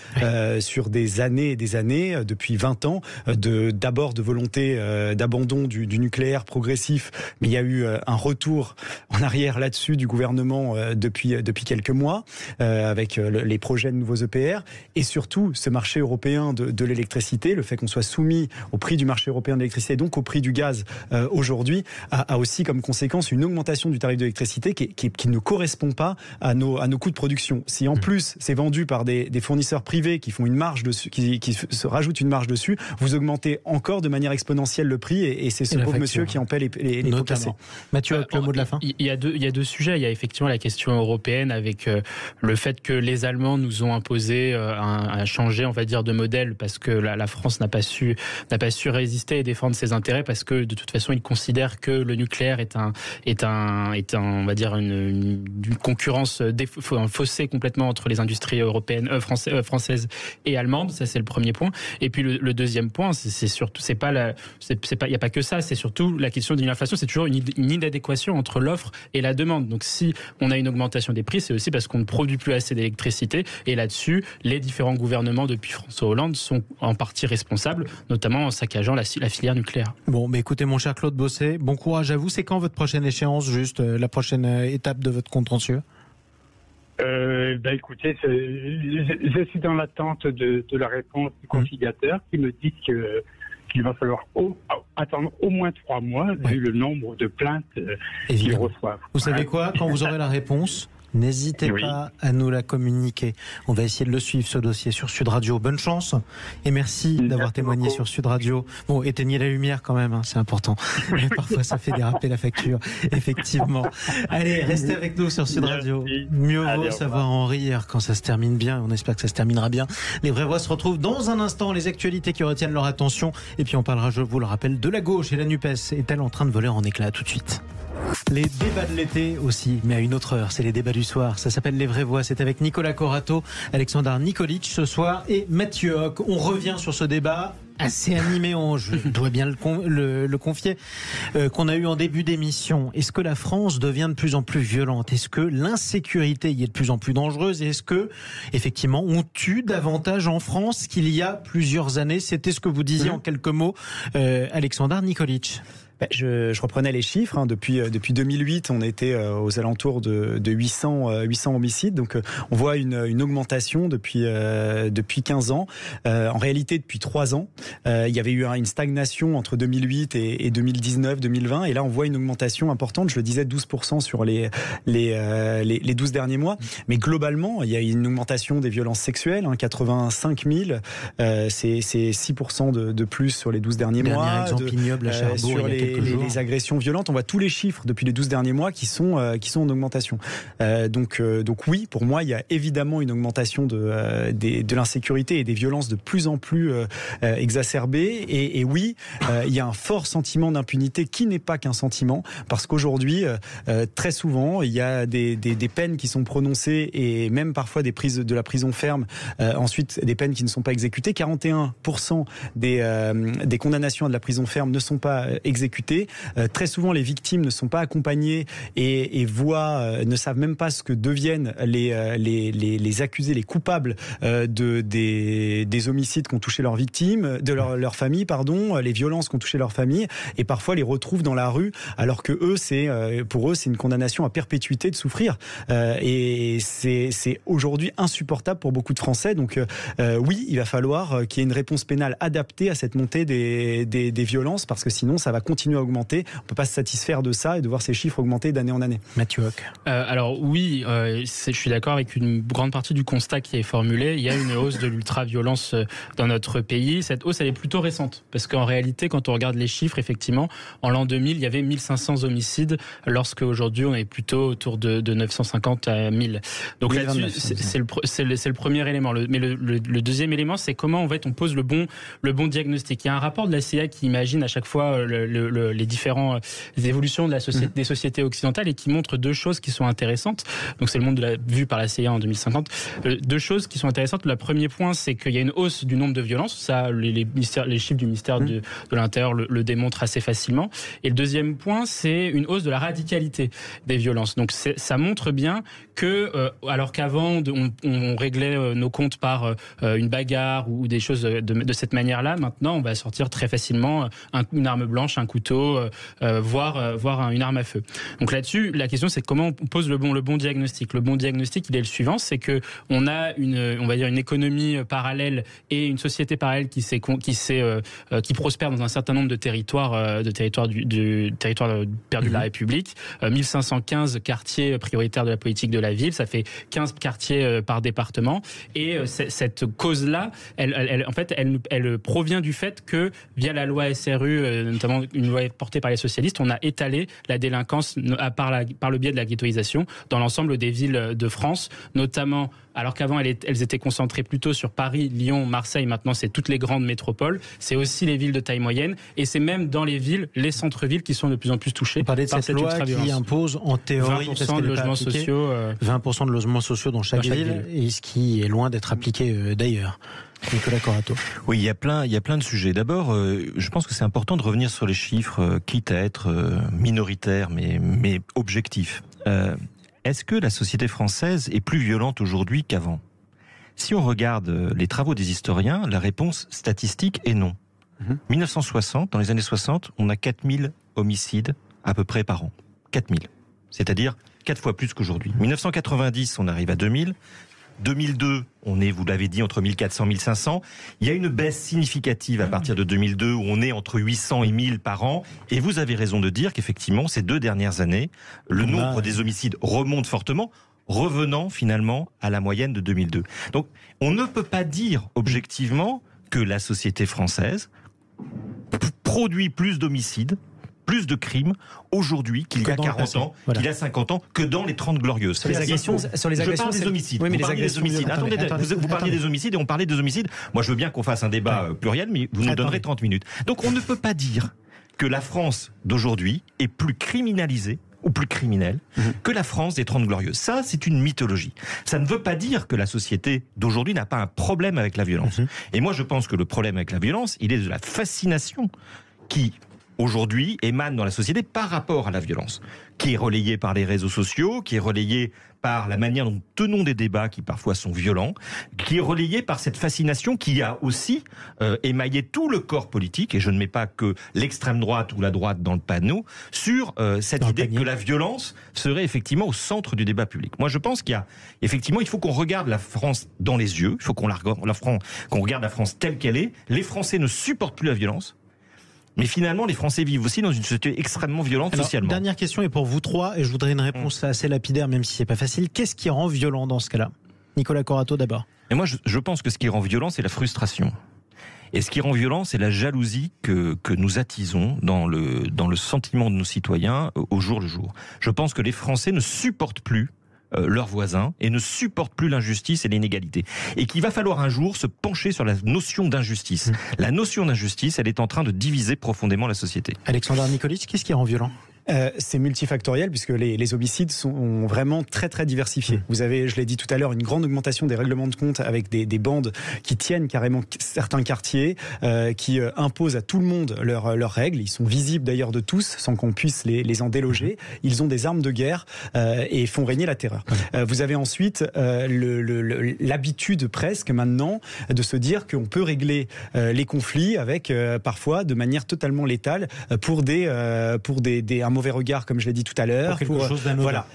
S6: sur des années et des années, depuis 20 ans, d'abord de volonté d'abandon du nucléaire progressif, mais il y a eu un retour en arrière là-dessus du gouvernement depuis quelques mois, avec les projets de nouveaux EPR, et surtout ce marché européen de l'électricité, le fait qu'on soit soumis au prix du marché européen de l'électricité, donc au prix du gaz aujourd'hui, a aussi comme conséquence une augmentation du tarif de l'électricité qui ne correspond pas à nos coûts de production. Si en plus c'est vendu par des fournisseurs privés qui font une marge dessus, qui se rajoutent une marge dessus, vous augmentez encore de manière exponentielle le prix et c'est ce pauvre monsieur qui en paie les pots cassés.
S2: Mathieu, le mot de la fin.
S5: Il y a deux sujets. Il y a effectivement la question européenne avec le fait que les Allemands nous ont imposé un changer, on va dire, de modèle parce que la France n'a pas su résister et défendre ses intérêts parce que de toute façon ils considèrent que le nucléaire est on va dire une concurrence un fossé complètement entre les industries européennes, françaises et allemandes. Ça, c'est le premier point. Et puis le deuxième point, c'est surtout, il n'y a pas que ça, c'est surtout la question de l'inflation. C'est toujours une inadéquation entre l'offre et la demande. Donc, si on a une augmentation des prix, c'est aussi parce qu'on ne produit plus assez d'électricité. Et là-dessus, les différents gouvernements depuis François Hollande sont en partie responsables, notamment en saccageant la filière nucléaire.
S2: Bon, mais écoutez, mon cher Claude Bossé, bon courage à vous. C'est quand votre prochaine échéance, juste la prochaine étape de votre contentieux ?
S14: Écoutez, je suis dans l'attente de la réponse du conciliateur qui me dit qu'il va falloir attendre au moins 3 mois vu le nombre de plaintes qu'ils reçoivent.
S2: Vous savez quoi ? Quand vous aurez la réponse, n'hésitez pas à nous la communiquer. On va essayer de le suivre, ce dossier, sur Sud Radio. Bonne chance et merci d'avoir témoigné sur Sud Radio. Bon, éteignez la lumière quand même, c'est important. Mais parfois, ça fait déraper la facture, effectivement. Allez, restez avec nous sur Sud Radio. Mieux vaut savoir en rire quand ça se termine bien. On espère que ça se terminera bien. Les vraies voix se retrouvent dans un instant. Les actualités qui retiennent leur attention. Et puis on parlera, je vous le rappelle, de la gauche et la NUPES. Est-elle en train de voler en éclats? Tout de suite. Les débats de l'été aussi, mais à une autre heure, c'est les débats du soir. Ça s'appelle Les Vraies Voix. C'est avec Nicolas Corato, Alexandre Nikolic ce soir et Mathieu Hoc. On revient sur ce débat assez animé, je dois bien le confier, qu'on a eu en début d'émission. Est-ce que la France devient de plus en plus violente? Est-ce que l'insécurité y est de plus en plus dangereuse? Est-ce que, effectivement, on tue davantage en France qu'il y a plusieurs années? C'était ce que vous disiez en quelques mots, Alexandre Nikolic.
S6: Je reprenais les chiffres. Depuis 2008, on était aux alentours de 800 homicides. Donc, on voit une augmentation depuis 15 ans. En réalité, depuis 3 ans, il y avait eu une stagnation entre 2008 et 2019, 2020. Et là, on voit une augmentation importante. Je le disais, 12% sur les 12 derniers mois. Mais globalement, il y a une augmentation des violences sexuelles. 85 000, c'est 6% de plus sur les 12 derniers mois.
S2: Dernier exemple ignoble à Cherbourg,
S6: sur les agressions violentes, on voit tous les chiffres depuis les 12 derniers mois qui sont en augmentation. Donc oui, pour moi, il y a évidemment une augmentation de l'insécurité et des violences de plus en plus exacerbées. Et oui, il y a un fort sentiment d'impunité qui n'est pas qu'un sentiment, parce qu'aujourd'hui, très souvent, il y a des peines qui sont prononcées et même parfois de la prison ferme, ensuite des peines qui ne sont pas exécutées. 41% des condamnations à de la prison ferme ne sont pas exécutées. Très souvent, les victimes ne sont pas accompagnées et ne savent même pas ce que deviennent les accusés, les coupables des homicides qu'ont touché leurs victimes, de leur famille, les violences qu'ont touché leur famille, et parfois les retrouvent dans la rue, alors que pour eux, c'est une condamnation à perpétuité de souffrir. Et c'est aujourd'hui insupportable pour beaucoup de Français. Donc oui, il va falloir qu'il y ait une réponse pénale adaptée à cette montée des violences, parce que sinon, ça va continuer à augmenter. On ne peut pas se satisfaire de ça et de voir ces chiffres augmenter d'année en année.
S2: Mathieu Hoc.
S5: Alors oui, je suis d'accord avec une grande partie du constat qui est formulé. Il y a une hausse de l'ultra-violence dans notre pays. Cette hausse, elle est plutôt récente, parce qu'en réalité, quand on regarde les chiffres, effectivement, en l'an 2000, il y avait 1500 homicides, lorsque aujourd'hui, on est plutôt autour de 950 à 1000. Donc là-dessus, c'est le premier élément. Mais le deuxième élément, c'est comment en fait on pose le bon diagnostic. Il y a un rapport de la CIA qui imagine à chaque fois les différentes évolutions de des sociétés occidentales et qui montre 2 choses qui sont intéressantes. Donc c'est le monde vu par la CIA en 2050. 2 choses qui sont intéressantes. Le premier point, c'est qu'il y a une hausse du nombre de violences. Ça, les chiffres du ministère de l'Intérieur le démontrent assez facilement. Et le deuxième point, c'est une hausse de la radicalité des violences. Donc ça montre bien que, alors qu'avant, on réglait nos comptes par une bagarre ou des choses de cette manière-là, maintenant, on va sortir très facilement une arme blanche, un couteau, voire une arme à feu. Donc là-dessus, la question, c'est comment on pose le bon diagnostic. Le bon diagnostic, il est le suivant, c'est que on a une économie parallèle et une société parallèle qui prospère dans un certain nombre de territoires perdus de la République. 1515 quartiers prioritaires de la politique de la ville, ça fait 15 quartiers par département. Et cette cause-là, elle provient du fait que, via la loi SRU, notamment une loi portée par les socialistes, on a étalé la délinquance par le biais de la ghettoisation dans l'ensemble des villes de France, notamment, alors qu'avant elles étaient concentrées plutôt sur Paris, Lyon, Marseille. Maintenant, c'est toutes les grandes métropoles. C'est aussi les villes de taille moyenne, et c'est même dans les villes, les centres-villes, qui sont de plus en plus touchés par cette
S2: loi qui impose en théorie
S5: 20% de logements sociaux,
S2: 20% de logements sociaux dans chaque ville, et ce qui est loin d'être appliqué d'ailleurs. Nicolas Corato.
S4: Oui, il y a plein de sujets. D'abord, je pense que c'est important de revenir sur les chiffres, quitte à être minoritaire, mais objectif. Est-ce que la société française est plus violente aujourd'hui qu'avant ? Si on regarde les travaux des historiens, la réponse statistique est non. 1960, dans les années 60, on a 4000 homicides à peu près par an. 4000. C'est-à-dire 4 fois plus qu'aujourd'hui. 1990, on arrive à 2000. 2002, on est, vous l'avez dit, entre 1400 et 1500. Il y a une baisse significative à partir de 2002 où on est entre 800 et 1000 par an. Et vous avez raison de dire qu'effectivement, ces 2 dernières années, le nombre des homicides remonte fortement, revenant finalement à la moyenne de 2002. Donc, on ne peut pas dire objectivement que la société française produit plus d'homicides, plus de crimes aujourd'hui qu'il y a 40 ans, qu'il y a 50 ans, que dans les 30 glorieuses.
S6: Sur les agressions,
S4: je parle des homicides.
S6: Oui, mais
S4: vous parliez des homicides. Vous parliez des homicides et on parlait des homicides. Moi, je veux bien qu'on fasse un débat pluriel, mais vous nous donnerez 30 minutes. Donc, on ne peut pas dire que la France d'aujourd'hui est plus criminalisée ou plus criminelle que la France des 30 glorieuses. Ça, c'est une mythologie. Ça ne veut pas dire que la société d'aujourd'hui n'a pas un problème avec la violence. Et moi, je pense que le problème avec la violence, il est de la fascination qui aujourd'hui émane dans la société par rapport à la violence, qui est relayée par les réseaux sociaux, qui est relayée par la manière dont nous tenons des débats qui parfois sont violents, qui est relayée par cette fascination qui a aussi émaillé tout le corps politique, et je ne mets pas que l'extrême droite ou la droite dans le panneau, sur cette idée que la violence serait effectivement au centre du débat public. Moi, je pense qu'il y a effectivement, il faut qu'on regarde la France dans les yeux, il faut qu'on regarde la France telle qu'elle est. Les Français ne supportent plus la violence. Mais finalement, les Français vivent aussi dans une société extrêmement violente socialement.
S2: Dernière question est pour vous trois, et je voudrais une réponse assez lapidaire, même si c'est pas facile. Qu'est-ce qui rend violent dans ce cas-là ? Nicolas Corato d'abord.
S4: Et moi, je pense que ce qui rend violent, c'est la frustration. Et ce qui rend violent, c'est la jalousie que nous attisons dans le sentiment de nos citoyens au jour le jour. Je pense que les Français ne supportent plus leurs voisins et ne supportent plus l'injustice et l'inégalité. Et qu'il va falloir un jour se pencher sur la notion d'injustice. La notion d'injustice, elle est en train de diviser profondément la société.
S2: Alexandre Nikolic, qu'est-ce qui rend violent ?
S6: C'est multifactoriel puisque les homicides sont vraiment très très diversifiés. Vous avez, je l'ai dit tout à l'heure, une grande augmentation des règlements de compte avec des bandes qui tiennent carrément certains quartiers, qui imposent à tout le monde leurs règles. Ils sont visibles d'ailleurs de tous sans qu'on puisse les en déloger. Ils ont des armes de guerre et font régner la terreur. Vous avez ensuite l'habitude presque maintenant de se dire qu'on peut régler les conflits avec parfois de manière totalement létale pour un mauvais regard, comme je l'ai dit tout à l'heure.
S2: Pour quelque chose d'anodin.
S6: Voilà.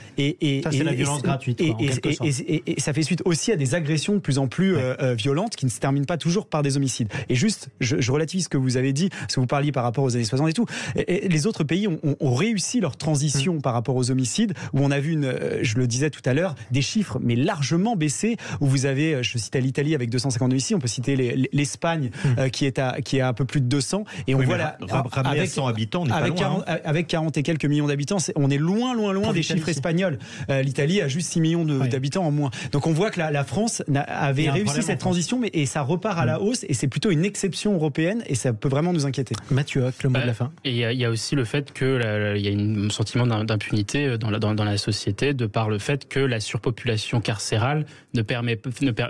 S2: Ça, c'est la violence gratuite.
S6: Et ça fait suite aussi à des agressions de plus en plus violentes qui ne se terminent pas toujours par des homicides. Et juste, je relativise ce que vous avez dit, ce que vous parliez par rapport aux années 60 et tout. Et les autres pays ont réussi leur transition par rapport aux homicides, où on a vu, je le disais tout à l'heure, des chiffres, mais largement baissés, où vous avez, je citais l'Italie avec 250 homicides, on peut citer l'Espagne qui est à un peu plus de 200. Et on voit là,
S4: avec 100 habitants, on n'est pas loin.
S6: Avec 40 et quelques millions d'habitants, on est loin des chiffres espagnols. L'Italie a juste 6 millions d'habitants en moins. Donc on voit que la France avait réussi cette transition, et ça repart à la hausse, et c'est plutôt une exception européenne, et ça peut vraiment nous inquiéter.
S2: Mathieu Hoc, le mot de la fin.
S5: Et il y a aussi le fait qu'il y a un sentiment d'impunité dans la société, de par le fait que la surpopulation carcérale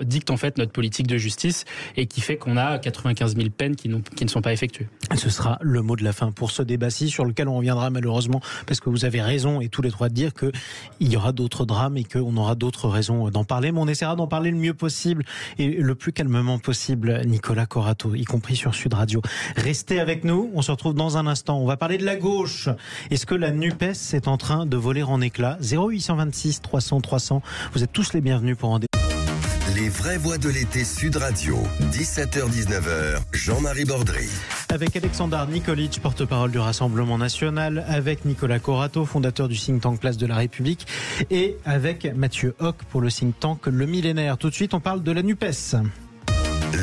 S5: dicte en fait notre politique de justice, et qui fait qu'on a 95 000 peines qui ne sont pas effectuées.
S2: Ce sera le mot de la fin pour ce débat-ci, sur lequel on reviendra malheureusement, parce que vous avez raison, et tous les trois, de dire qu'il y aura d'autres drames et qu'on aura d'autres raisons d'en parler, mais on essaiera d'en parler le mieux possible et le plus calmement possible. Nicolas Corato, y compris sur Sud Radio. Restez avec nous, on se retrouve dans un instant. On va parler de la gauche. Est-ce que la NUPES est en train de voler en éclats ? 0826 300 300, vous êtes tous les bienvenus pour en débattre.
S1: Les vraies voix de l'été Sud Radio, 17h-19h, Jean-Marie Bordry.
S2: Avec Alexandre Nikolic, porte-parole du Rassemblement National, avec Nicolas Corato, fondateur du think tank Place de la République, et avec Mathieu Hoc pour le think tank Le Millénaire. Tout de suite, on parle de la NUPES.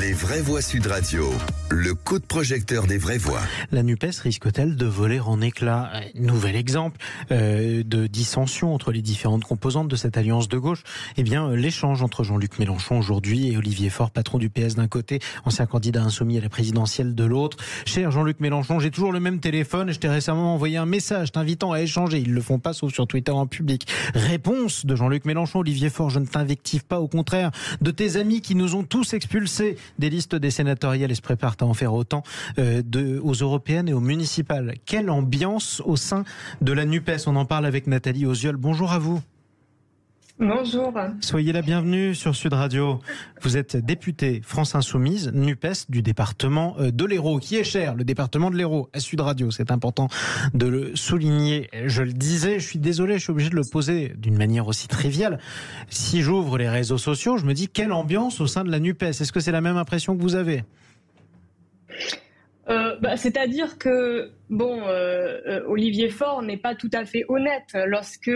S1: Les vraies voix Sud Radio, le coup de projecteur des vraies voix.
S2: La NUPES risque-t-elle de voler en éclats ? Nouvel exemple de dissension entre les différentes composantes de cette alliance de gauche. Eh bien, l'échange entre Jean-Luc Mélenchon aujourd'hui et Olivier Faure, patron du PS d'un côté, ancien candidat insoumis à la présidentielle de l'autre. Cher Jean-Luc Mélenchon, j'ai toujours le même téléphone et je t'ai récemment envoyé un message t'invitant à échanger. Ils le font pas, sauf sur Twitter en public. Réponse de Jean-Luc Mélenchon: Olivier Faure, je ne t'invective pas, au contraire, de tes amis qui nous ont tous expulsés des listes des sénatoriales et se préparent à en faire autant aux européennes et aux municipales. Quelle ambiance au sein de la NUPES ? On en parle avec Nathalie Osiol. Bonjour à vous.
S15: Bonjour.
S2: Soyez la bienvenue sur Sud Radio. Vous êtes députée France Insoumise, NUPES du département de l'Hérault, qui est cher, le département de l'Hérault, à Sud Radio. C'est important de le souligner. Je le disais, je suis désolé, je suis obligé de le poser d'une manière aussi triviale. Si j'ouvre les réseaux sociaux, je me dis quelle ambiance au sein de la NUPES. Est-ce que c'est la même impression que vous avez ?
S15: C'est-à-dire que Olivier Faure n'est pas tout à fait honnête lorsque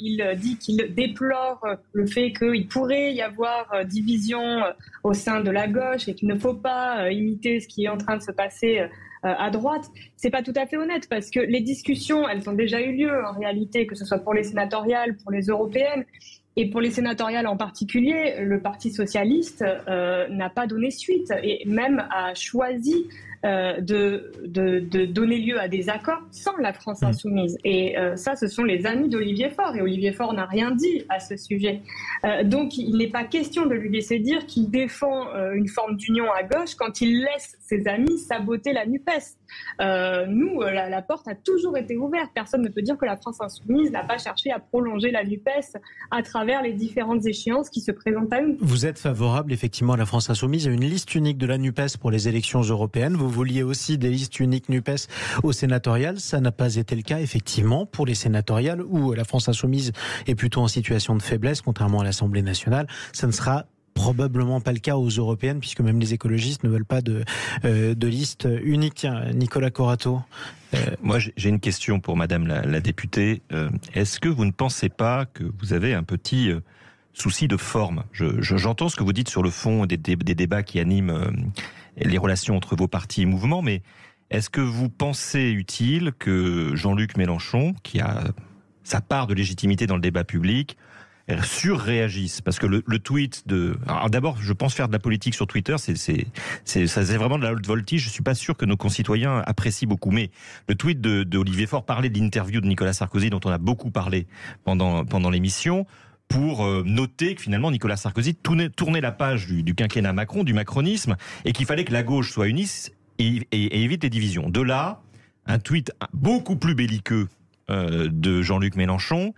S15: il dit qu'il déplore le fait qu'il pourrait y avoir division au sein de la gauche et qu'il ne faut pas imiter ce qui est en train de se passer à droite. C'est pas tout à fait honnête parce que les discussions, elles ont déjà eu lieu en réalité, que ce soit pour les sénatoriales, pour les européennes. Et pour les sénatoriales en particulier, le Parti socialiste n'a pas donné suite et même a choisi de donner lieu à des accords sans la France insoumise. Et ça, ce sont les amis d'Olivier Faure. Et Olivier Faure n'a rien dit à ce sujet. Donc, il n'est pas question de lui laisser dire qu'il défend une forme d'union à gauche quand il laisse ses amis saboter la NUPES. Nous, la porte a toujours été ouverte. Personne ne peut dire que la France insoumise n'a pas cherché à prolonger la NUPES à travers les différentes échéances qui se présentent à nous.
S2: Vous êtes favorable effectivement à la France insoumise, à une liste unique de la NUPES pour les élections européennes. Vous vouliez aussi des listes uniques NUPES aux sénatoriales. Ça n'a pas été le cas effectivement pour les sénatoriales où la France insoumise est plutôt en situation de faiblesse, contrairement à l'Assemblée nationale. Ça ne sera probablement pas le cas aux européennes, puisque même les écologistes ne veulent pas de liste unique. Tiens, Nicolas Corato.
S4: Moi, j'ai une question pour Madame la députée. Est-ce que vous ne pensez pas que vous avez un petit souci de forme ? J'entends ce que vous dites sur le fond des débats qui animent les relations entre vos partis et mouvements, mais est-ce que vous pensez utile que Jean-Luc Mélenchon, qui a sa part de légitimité dans le débat public, surréagissent, parce que le tweet alors d'abord, je pense faire de la politique sur Twitter, c'est vraiment de la haute voltige. Je suis pas sûr que nos concitoyens apprécient beaucoup, mais le tweet de Olivier Faure parlait de l'interview de Nicolas Sarkozy, dont on a beaucoup parlé pendant l'émission, pour noter que finalement Nicolas Sarkozy tournait la page du quinquennat Macron, du macronisme, et qu'il fallait que la gauche soit unie et évite les divisions. De là, un tweet beaucoup plus belliqueux de Jean-Luc Mélenchon.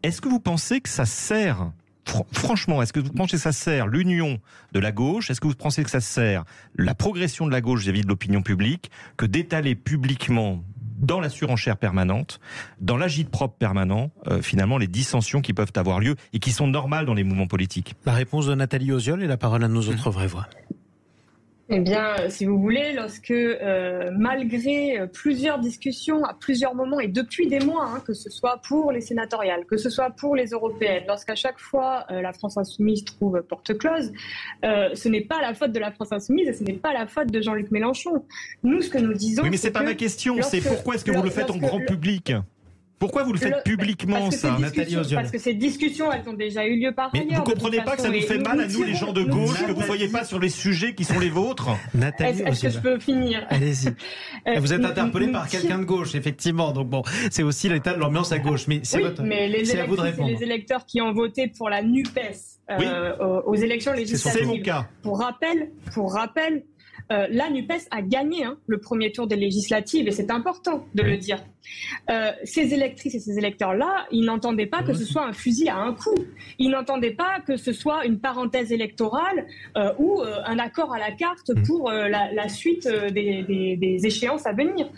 S4: Est-ce que vous pensez que ça sert, franchement, est-ce que vous pensez que ça sert l'union de la gauche ? Est-ce que vous pensez que ça sert la progression de la gauche vis-à-vis de l'opinion publique que d'étaler publiquement, dans la surenchère permanente, dans l'agite-propre permanent, finalement, les dissensions qui peuvent avoir lieu et qui sont normales dans les mouvements politiques ?
S2: La réponse de Nathalie Osiol et la parole à nos autres vraies voix.
S15: Eh bien, si vous voulez, lorsque, malgré plusieurs discussions à plusieurs moments et depuis des mois, que ce soit pour les sénatoriales, que ce soit pour les européennes, lorsqu'à chaque fois la France insoumise trouve porte close, ce n'est pas la faute de la France insoumise et ce n'est pas la faute de Jean-Luc Mélenchon. Nous, ce que nous disons...
S4: Oui, mais c'est pas ma question, c'est pourquoi est-ce que vous le faites en grand public ? Pourquoi vous le faites publiquement, ça, Nathalie Osiol ?
S15: Parce que ces discussions, elles ont déjà eu lieu par ailleurs.
S4: Mais vous comprenez pas que ça nous fait mal à nous, les gens de gauche, que vous ne soyez pas sur les sujets qui sont les vôtres ?
S2: Nathalie Osiol.
S15: Est-ce que je peux finir ?
S2: Allez-y. Vous êtes interpellé par quelqu'un de gauche, effectivement. Donc bon, c'est aussi l'état de l'ambiance à gauche. Mais c'est à vous de répondre.
S15: C'est les électeurs qui ont voté pour la NUPES aux élections législatives.
S4: C'est mon cas.
S15: Pour rappel, la NUPES a gagné le premier tour des législatives et c'est important de le dire. Ces électrices et ces électeurs-là, ils n'entendaient pas que ce soit un fusil à un coup. Ils n'entendaient pas que ce soit une parenthèse électorale ou un accord à la carte pour la suite des échéances à venir.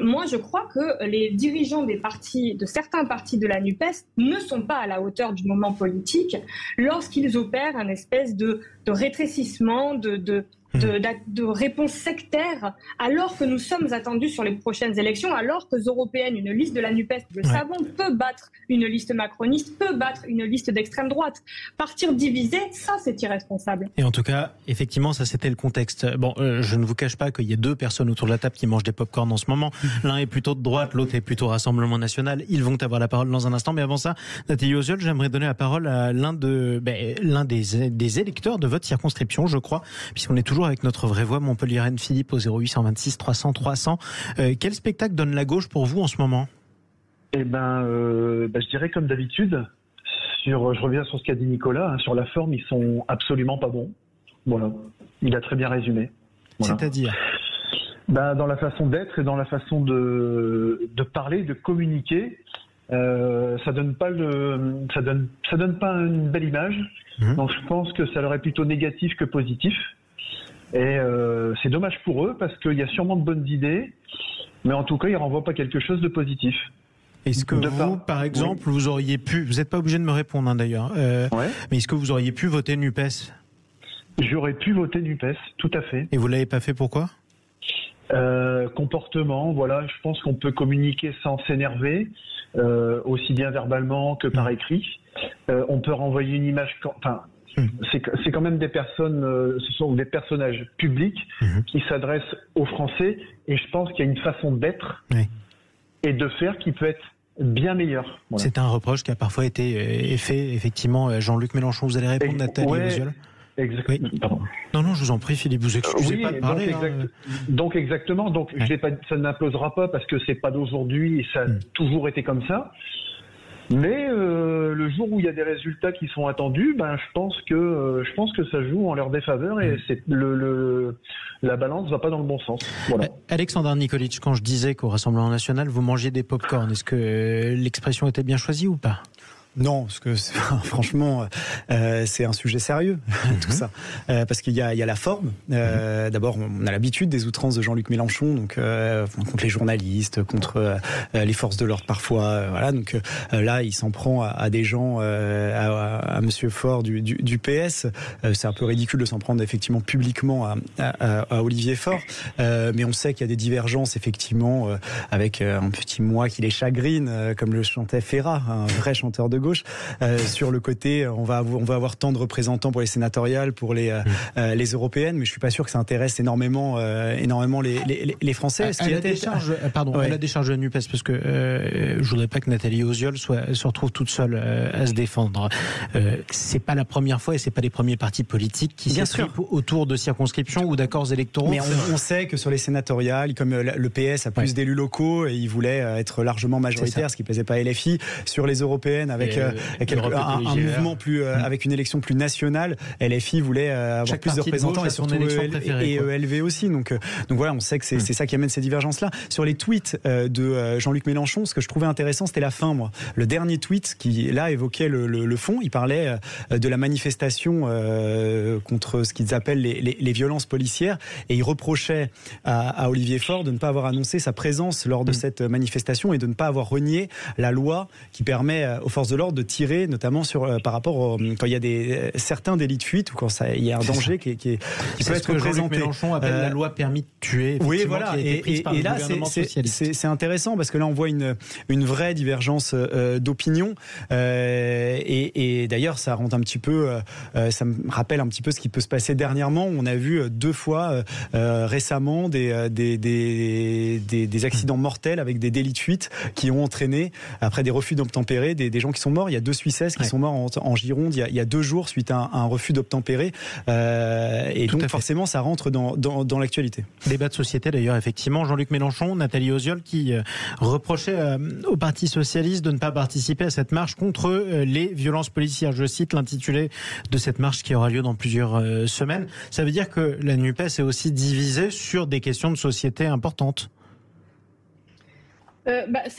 S15: Moi, je crois que les dirigeants de certains partis de la NUPES ne sont pas à la hauteur du moment politique lorsqu'ils opèrent un espèce de rétrécissement, de réponse sectaire, alors que nous sommes attendus sur les prochaines élections, alors que les européennes, une liste de la NUPES, nous le savons, peut battre une liste macroniste, peut battre une liste d'extrême droite. Partir divisé, ça c'est irresponsable.
S2: Et en tout cas, effectivement, ça c'était le contexte. Bon, je ne vous cache pas qu'il y a deux personnes autour de la table qui mangent des pop-corn en ce moment. L'un est plutôt de droite, l'autre est plutôt Rassemblement National. Ils vont avoir la parole dans un instant, mais avant ça, Nathalie Osiol, j'aimerais donner la parole à l'un des électeurs de votre circonscription, je crois, puisqu'on est toujours avec notre vraie voix montpelliéraine Philippe au 0826 300 300. Quel spectacle donne la gauche pour vous en ce moment ?
S3: Eh ben, je dirais comme d'habitude. Je reviens sur ce qu'a dit Nicolas. Sur la forme, ils sont absolument pas bons. Voilà, il a très bien résumé. Voilà.
S2: C'est-à-dire
S3: dans la façon d'être et dans la façon de parler, de communiquer. ça donne pas une belle image. Donc je pense que ça leur est plutôt négatif que positif. Et c'est dommage pour eux parce qu'il y a sûrement de bonnes idées, mais en tout cas, ils renvoient pas quelque chose de positif.
S2: Est-ce que vous, par exemple, vous auriez pu, vous n'êtes pas obligé de me répondre d'ailleurs, mais est-ce que vous auriez pu voter NUPES ?
S3: J'aurais pu voter NUPES, tout à fait.
S2: Et vous l'avez pas fait, pourquoi ?
S3: Comportement, voilà, je pense qu'on peut communiquer sans s'énerver, aussi bien verbalement que par écrit. On peut renvoyer une image, c'est quand même des personnes, ce sont des personnages publics qui s'adressent aux Français, et je pense qu'il y a une façon d'être et de faire qui peut être bien meilleure. Voilà.
S2: C'est un reproche qui a parfois été fait, effectivement. Jean-Luc Mélenchon, vous allez répondre, Nathalie Oziol ?
S3: Exactement. Oui. Pardon.
S2: Non, je vous en prie, Philippe, vous excusez pas de parler.
S3: Donc exactement. Donc ça n'implosera pas parce que c'est pas d'aujourd'hui et ça a toujours été comme ça. Mais le jour où il y a des résultats qui sont attendus, je pense que ça joue en leur défaveur et la balance va pas dans le bon sens. Voilà.
S2: Alexandre Nikolic, quand je disais qu'au Rassemblement national vous mangiez des pop-corn, est-ce que l'expression était bien choisie ou pas ?
S6: Non, parce que franchement, c'est un sujet sérieux, tout ça. Parce qu'il y a la forme. D'abord, on a l'habitude des outrances de Jean-Luc Mélenchon, donc contre les journalistes, contre les forces de l'ordre parfois. Voilà, donc là, il s'en prend à des gens, à Monsieur Faure du PS. C'est un peu ridicule de s'en prendre effectivement publiquement à Olivier Faure, mais on sait qu'il y a des divergences effectivement avec un petit moi qui les chagrine, comme le chantait Ferrat, un vrai chanteur de gauche, sur le côté on va avoir tant de représentants pour les sénatoriales, pour les européennes, mais je suis pas sûr que ça intéresse énormément les Français.
S2: À la décharge de la NUPES, parce que je voudrais pas que Nathalie Oziol se retrouve toute seule à se défendre. C'est pas la première fois et c'est pas les premiers partis politiques qui s'étripent autour de circonscriptions ou d'accords électoraux.
S6: Mais on sait que sur les sénatoriales, comme le PS a plus d'élus locaux et il voulait être largement majoritaire, ce qui plaisait pas à LFI. Sur les européennes, avec un mouvement plus, avec une élection plus nationale, LFI voulait avoir plus de représentants et surtout ELV aussi. Donc voilà, on sait que c'est ça qui amène ces divergences-là. Sur les tweets de Jean-Luc Mélenchon, ce que je trouvais intéressant, c'était la fin, moi. Le dernier tweet qui, là, évoquait le fond. Il parlait de la manifestation contre ce qu'ils appellent les violences policières et il reprochait à Olivier Faure de ne pas avoir annoncé sa présence lors de cette manifestation et de ne pas avoir renié la loi qui permet aux forces de l'ordre de tirer, notamment par rapport quand il y a certains délits de fuite ou quand il y a un danger qui peut être présenté.
S2: Jean-Luc Mélenchon appelle la loi permis de tuer.
S6: Oui, voilà. Et là, c'est intéressant parce que là, on voit une vraie divergence d'opinion. Et d'ailleurs, ça rentre un petit peu, ça me rappelle un petit peu ce qui peut se passer dernièrement. On a vu 2 fois récemment des accidents mortels avec des délits de fuite qui ont entraîné, après des refus d'obtempérer, des gens qui sont morts. Il y a 2 Suissesses qui sont morts en Gironde il y a 2 jours suite à un refus d'obtempérer. Et donc forcément, ça rentre dans l'actualité.
S2: Débat de société d'ailleurs, effectivement. Jean-Luc Mélenchon, Nathalie Oziol qui reprochait au Parti socialiste de ne pas participer à cette marche contre les violences policières. Je cite l'intitulé de cette marche qui aura lieu dans plusieurs semaines. Ça veut dire que la NUPES est aussi divisée sur des questions de société importantes.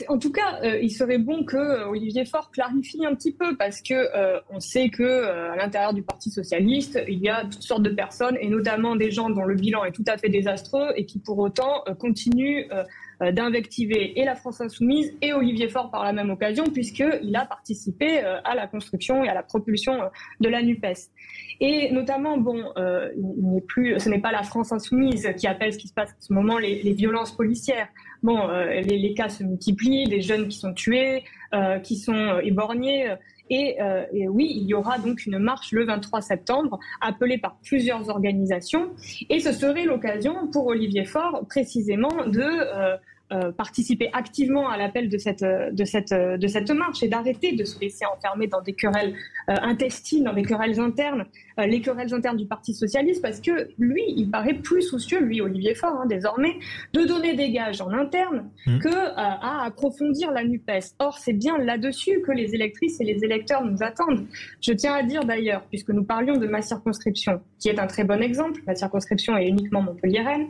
S15: En tout cas, il serait bon que Olivier Faure clarifie un petit peu parce que on sait que à l'intérieur du Parti socialiste, il y a toutes sortes de personnes et notamment des gens dont le bilan est tout à fait désastreux et qui pour autant continuent d'invectiver et la France Insoumise et Olivier Faure par la même occasion puisqu'il a participé à la construction et à la propulsion de la NUPES. Et notamment, ce n'est pas la France Insoumise qui appelle ce qui se passe en ce moment les violences policières. Les cas se multiplient, des jeunes qui sont tués, qui sont éborgnés. Et oui, il y aura donc une marche le 23 septembre, appelée par plusieurs organisations. Et ce serait l'occasion pour Olivier Faure, précisément, de participer activement à l'appel de cette marche et d'arrêter de se laisser enfermer dans des querelles intestines, dans des querelles internes, les querelles internes du Parti socialiste, parce que lui, il paraît plus soucieux, lui, Olivier Faure, désormais, de donner des gages en interne que à approfondir la NUPES. Or, c'est bien là-dessus que les électrices et les électeurs nous attendent. Je tiens à dire d'ailleurs, puisque nous parlions de ma circonscription, qui est un très bon exemple, ma circonscription est uniquement montpelliéraine.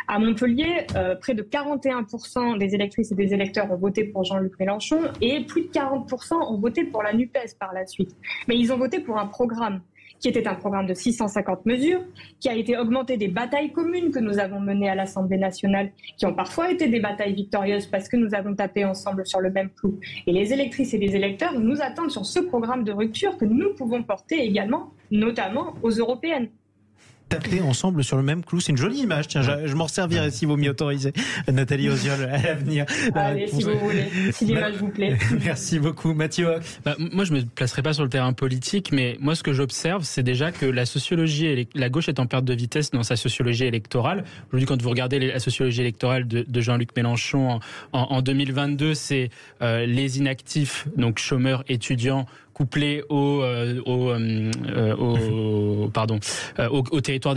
S15: À Montpellier, près de 41% 40% des électrices et des électeurs ont voté pour Jean-Luc Mélenchon et plus de 40% ont voté pour la NUPES par la suite. Mais ils ont voté pour un programme qui était un programme de 650 mesures, qui a été augmenté des batailles communes que nous avons menées à l'Assemblée nationale, qui ont parfois été des batailles victorieuses parce que nous avons tapé ensemble sur le même clou. Et les électrices et les électeurs nous attendent sur ce programme de rupture que nous pouvons porter également, notamment aux européennes.
S2: Taper ensemble sur le même clou, c'est une jolie image. Tiens, je m'en servirai si vous m'y autorisez, Nathalie Osiol, à l'avenir.
S15: Allez, si vous voulez, si l'image vous plaît.
S2: Merci beaucoup, Mathieu.
S5: Moi, je me placerai pas sur le terrain politique, mais moi, ce que j'observe, c'est déjà que la sociologie, la gauche est en perte de vitesse dans sa sociologie électorale. Aujourd'hui, quand vous regardez la sociologie électorale de Jean-Luc Mélenchon en 2022, c'est les inactifs, donc chômeurs, étudiants, couplé au territoire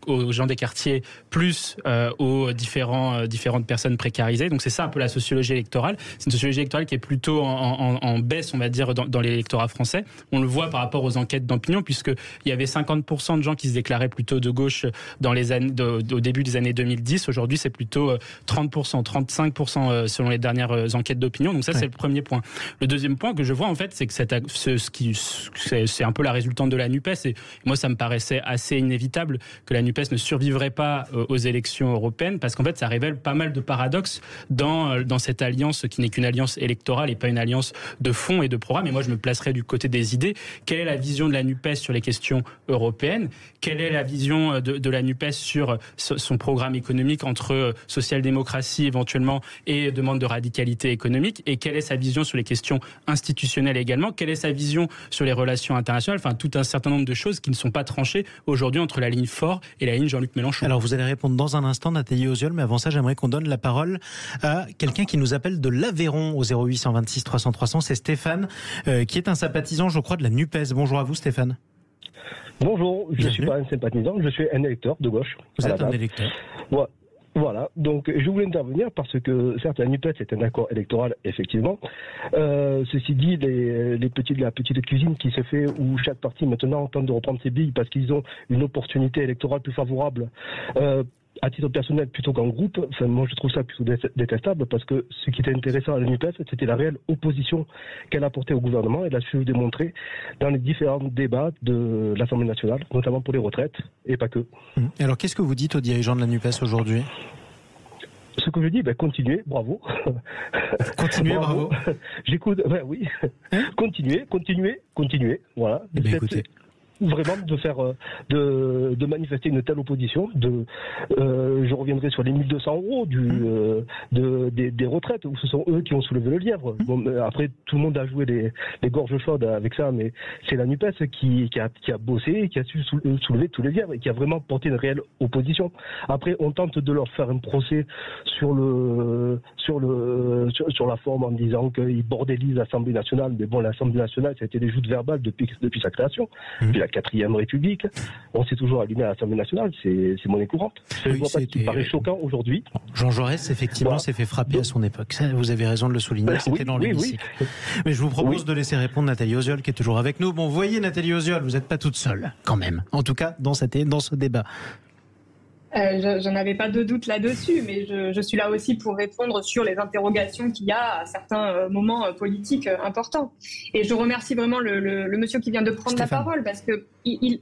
S5: aux gens des quartiers, plus aux différentes personnes précarisées. Donc c'est ça un peu la sociologie électorale. C'est une sociologie électorale qui est plutôt en baisse, on va dire, dans l'électorat français. On le voit par rapport aux enquêtes d'opinion, puisqu'il y avait 50% de gens qui se déclaraient plutôt de gauche dans les années, au début des années 2010. Aujourd'hui, c'est plutôt 30%, 35% selon les dernières enquêtes d'opinion. Donc ça, c'est le premier point. Le deuxième point que je vois, en fait, c'est que c'est un peu la résultante de la NUPES, et moi ça me paraissait assez inévitable que la NUPES ne survivrait pas aux élections européennes, parce qu'en fait ça révèle pas mal de paradoxes dans cette alliance qui n'est qu'une alliance électorale et pas une alliance de fond et de programme. Et moi je me placerais du côté des idées. Quelle est la vision de la NUPES sur les questions européennes? Quelle est la vision de la NUPES sur son programme économique entre social-démocratie éventuellement et demande de radicalité économique? Et quelle est sa vision sur les questions institutionnelles également? Quelle est sa vision sur les relations internationales? Enfin, tout un certain nombre de choses qui ne sont pas tranchées aujourd'hui entre la ligne Faure et la ligne Jean-Luc Mélenchon.
S2: Alors, vous allez répondre dans un instant, Nathalie Osiol, mais avant ça, j'aimerais qu'on donne la parole à quelqu'un qui nous appelle de l'Aveyron au 0826 300 300. C'est Stéphane, qui est un sympathisant, je crois, de la NUPES. Bonjour à vous, Stéphane.
S16: Bonjour, je ne suis pas un sympathisant, je suis un électeur de gauche.
S2: Vous êtes un électeur.
S16: Ouais. Voilà, donc je voulais intervenir parce que certes la NUPES est un accord électoral, effectivement. Ceci dit, la petite cuisine qui se fait où chaque parti maintenant tente de reprendre ses billes parce qu'ils ont une opportunité électorale plus favorable à titre personnel plutôt qu'en groupe. Enfin, moi je trouve ça plutôt détestable parce que ce qui était intéressant à la NUPES, c'était la réelle opposition qu'elle apportait au gouvernement. Elle a su le démontrer dans les différents débats de l'Assemblée nationale, notamment pour les retraites et pas que.
S2: Alors qu'est-ce que vous dites aux dirigeants de la NUPES aujourd'hui ?
S16: Ce que je dis, continuez, bravo.
S2: Continuez, bravo.
S16: J'écoute, oui. Continuez, voilà.
S2: Écoutez.
S16: Vraiment de faire de manifester une telle opposition. Je reviendrai sur les 1 200 euros des retraites où ce sont eux qui ont soulevé le lièvre. Bon, après tout le monde a joué les gorges chaudes avec ça, mais c'est la NUPES qui a bossé, qui a su soulever tous les lièvres et qui a vraiment porté une réelle opposition. Après on tente de leur faire un procès sur la forme en disant qu'ils bordélisent l'Assemblée nationale, mais bon, l'Assemblée nationale ça a été des joutes verbales depuis sa création. Puis la 4e République, on s'est toujours allumé à l'Assemblée nationale, c'est monnaie courante. Je ne vois pas ce qui paraît choquant aujourd'hui.
S2: Jean Jaurès, effectivement, s'est fait frapper à son époque. Ça, vous avez raison de le souligner, c'était dans l'hémicycle. Mais je vous propose de laisser répondre Nathalie Osiol, qui est toujours avec nous. Bon, vous voyez, Nathalie Osiol, vous n'êtes pas toute seule, quand même. En tout cas, dans ce débat.
S15: J'en avais pas de doute là-dessus, mais je suis là aussi pour répondre sur les interrogations qu'il y a à certains moments politiques importants. Et je remercie vraiment le monsieur qui vient de prendre la parole, parce que il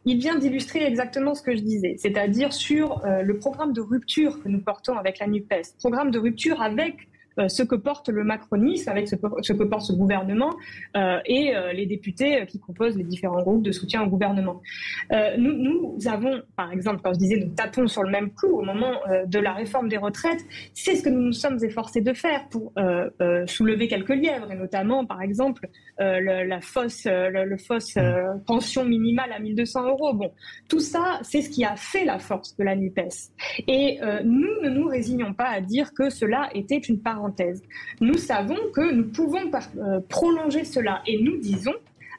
S15: vient d'illustrer exactement ce que je disais, c'est-à-dire sur le programme de rupture que nous portons avec la NUPES, programme de rupture avec ce que porte le macronisme, avec ce que porte ce gouvernement et les députés qui composent les différents groupes de soutien au gouvernement. Nous avons, par exemple, quand je disais nous tapons sur le même clou au moment de la réforme des retraites, c'est ce que nous nous sommes efforcés de faire pour soulever quelques lièvres, et notamment, par exemple, le fausse pension minimale à 1 200 euros. Bon, tout ça, c'est ce qui a fait la force de la NUPES. Et nous ne nous résignons pas à dire que cela était une parenthèse. Nous savons que nous pouvons prolonger cela, et nous disons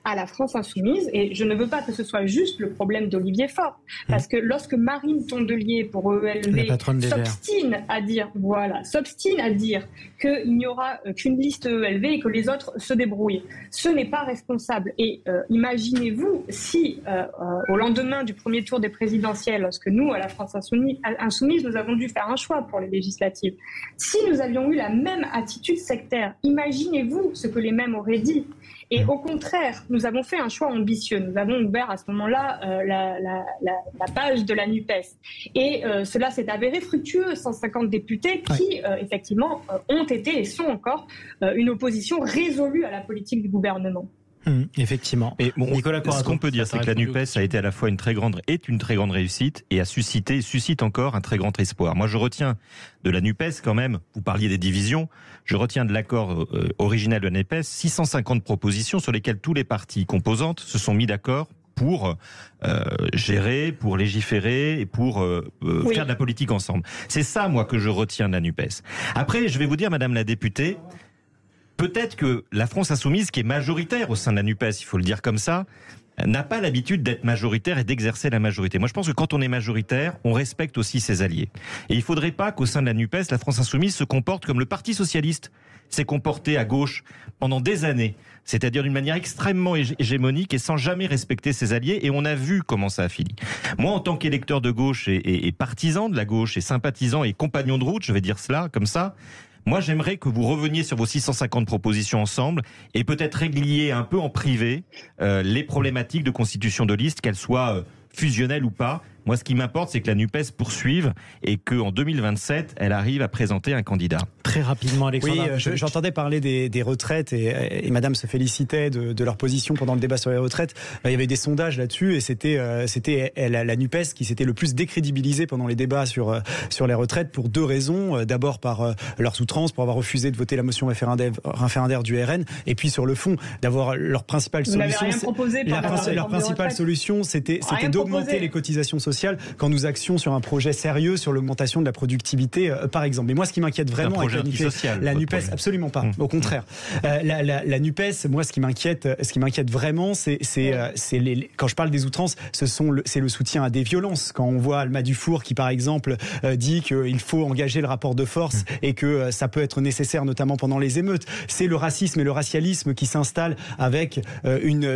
S15: à la France insoumise, et je ne veux pas que ce soit juste le problème d'Olivier Faure, parce que lorsque Marine Tondelier pour EELV s'obstine à dire qu'il n'y aura qu'une liste EELV et que les autres se débrouillent, ce n'est pas responsable. Et imaginez-vous si, au lendemain du premier tour des présidentielles, lorsque nous, à la France insoumise, nous avons dû faire un choix pour les législatives, si nous avions eu la même attitude sectaire, imaginez-vous ce que les mêmes auraient dit. Et au contraire, nous avons fait un choix ambitieux. Nous avons ouvert à ce moment-là la page de la NUPES. Et cela s'est avéré fructueux. 150 députés qui, effectivement, ont été et sont encore une opposition résolue à la politique du gouvernement.
S2: Effectivement.
S4: Et bon,
S2: Nicolas Corazon,
S4: ce qu'on peut dire, c'est que la NUPES a été à la fois une très grande réussite et suscite encore un très grand espoir. Moi, je retiens de la NUPES quand même, vous parliez des divisions, je retiens de l'accord original de la NUPES 650 propositions sur lesquelles tous les partis composantes se sont mis d'accord pour gérer, pour légiférer et pour faire de la politique ensemble. C'est ça, moi, que je retiens de la NUPES. Après, je vais vous dire, Madame la députée, peut-être que la France insoumise, qui est majoritaire au sein de la NUPES, il faut le dire comme ça, n'a pas l'habitude d'être majoritaire et d'exercer la majorité. Moi, je pense que quand on est majoritaire, on respecte aussi ses alliés. Et il ne faudrait pas qu'au sein de la NUPES, la France insoumise se comporte comme le Parti socialiste s'est comporté à gauche pendant des années, c'est-à-dire d'une manière extrêmement hégémonique et sans jamais respecter ses alliés, et on a vu comment ça a fini. Moi, en tant qu'électeur de gauche et partisan de la gauche et sympathisant et compagnon de route, je vais dire cela comme ça, moi, j'aimerais que vous reveniez sur vos 650 propositions ensemble et peut-être régliez un peu en privé les problématiques de constitution de liste, qu'elles soient fusionnelles ou pas. Moi, ce qui m'importe, c'est que la NUPES poursuive et qu'en 2027, elle arrive à présenter un candidat.
S2: Très rapidement, Alexandre.
S6: Oui, j'entendais parler des retraites et Madame se félicitait de leur position pendant le débat sur les retraites. Il y avait des sondages là-dessus et c'était la NUPES qui s'était le plus décrédibilisée pendant les débats sur les retraites pour deux raisons. D'abord par leur outrance, pour avoir refusé de voter la motion référendaire du RN, et puis sur le fond, d'avoir leur principale solution. Leur principale solution, c'était d'augmenter les cotisations sociales quand nous actions sur un projet sérieux sur l'augmentation de la productivité, par exemple. Mais moi, ce qui m'inquiète vraiment avec la NUPES, absolument pas. Au contraire, la NUPES, moi, ce qui m'inquiète vraiment, c'est quand je parle des outrances, c'est le soutien à des violences. Quand on voit Alma Dufour qui, par exemple, dit qu'il faut engager le rapport de force et que ça peut être nécessaire, notamment pendant les émeutes. C'est le racisme et le racialisme qui s'installent avec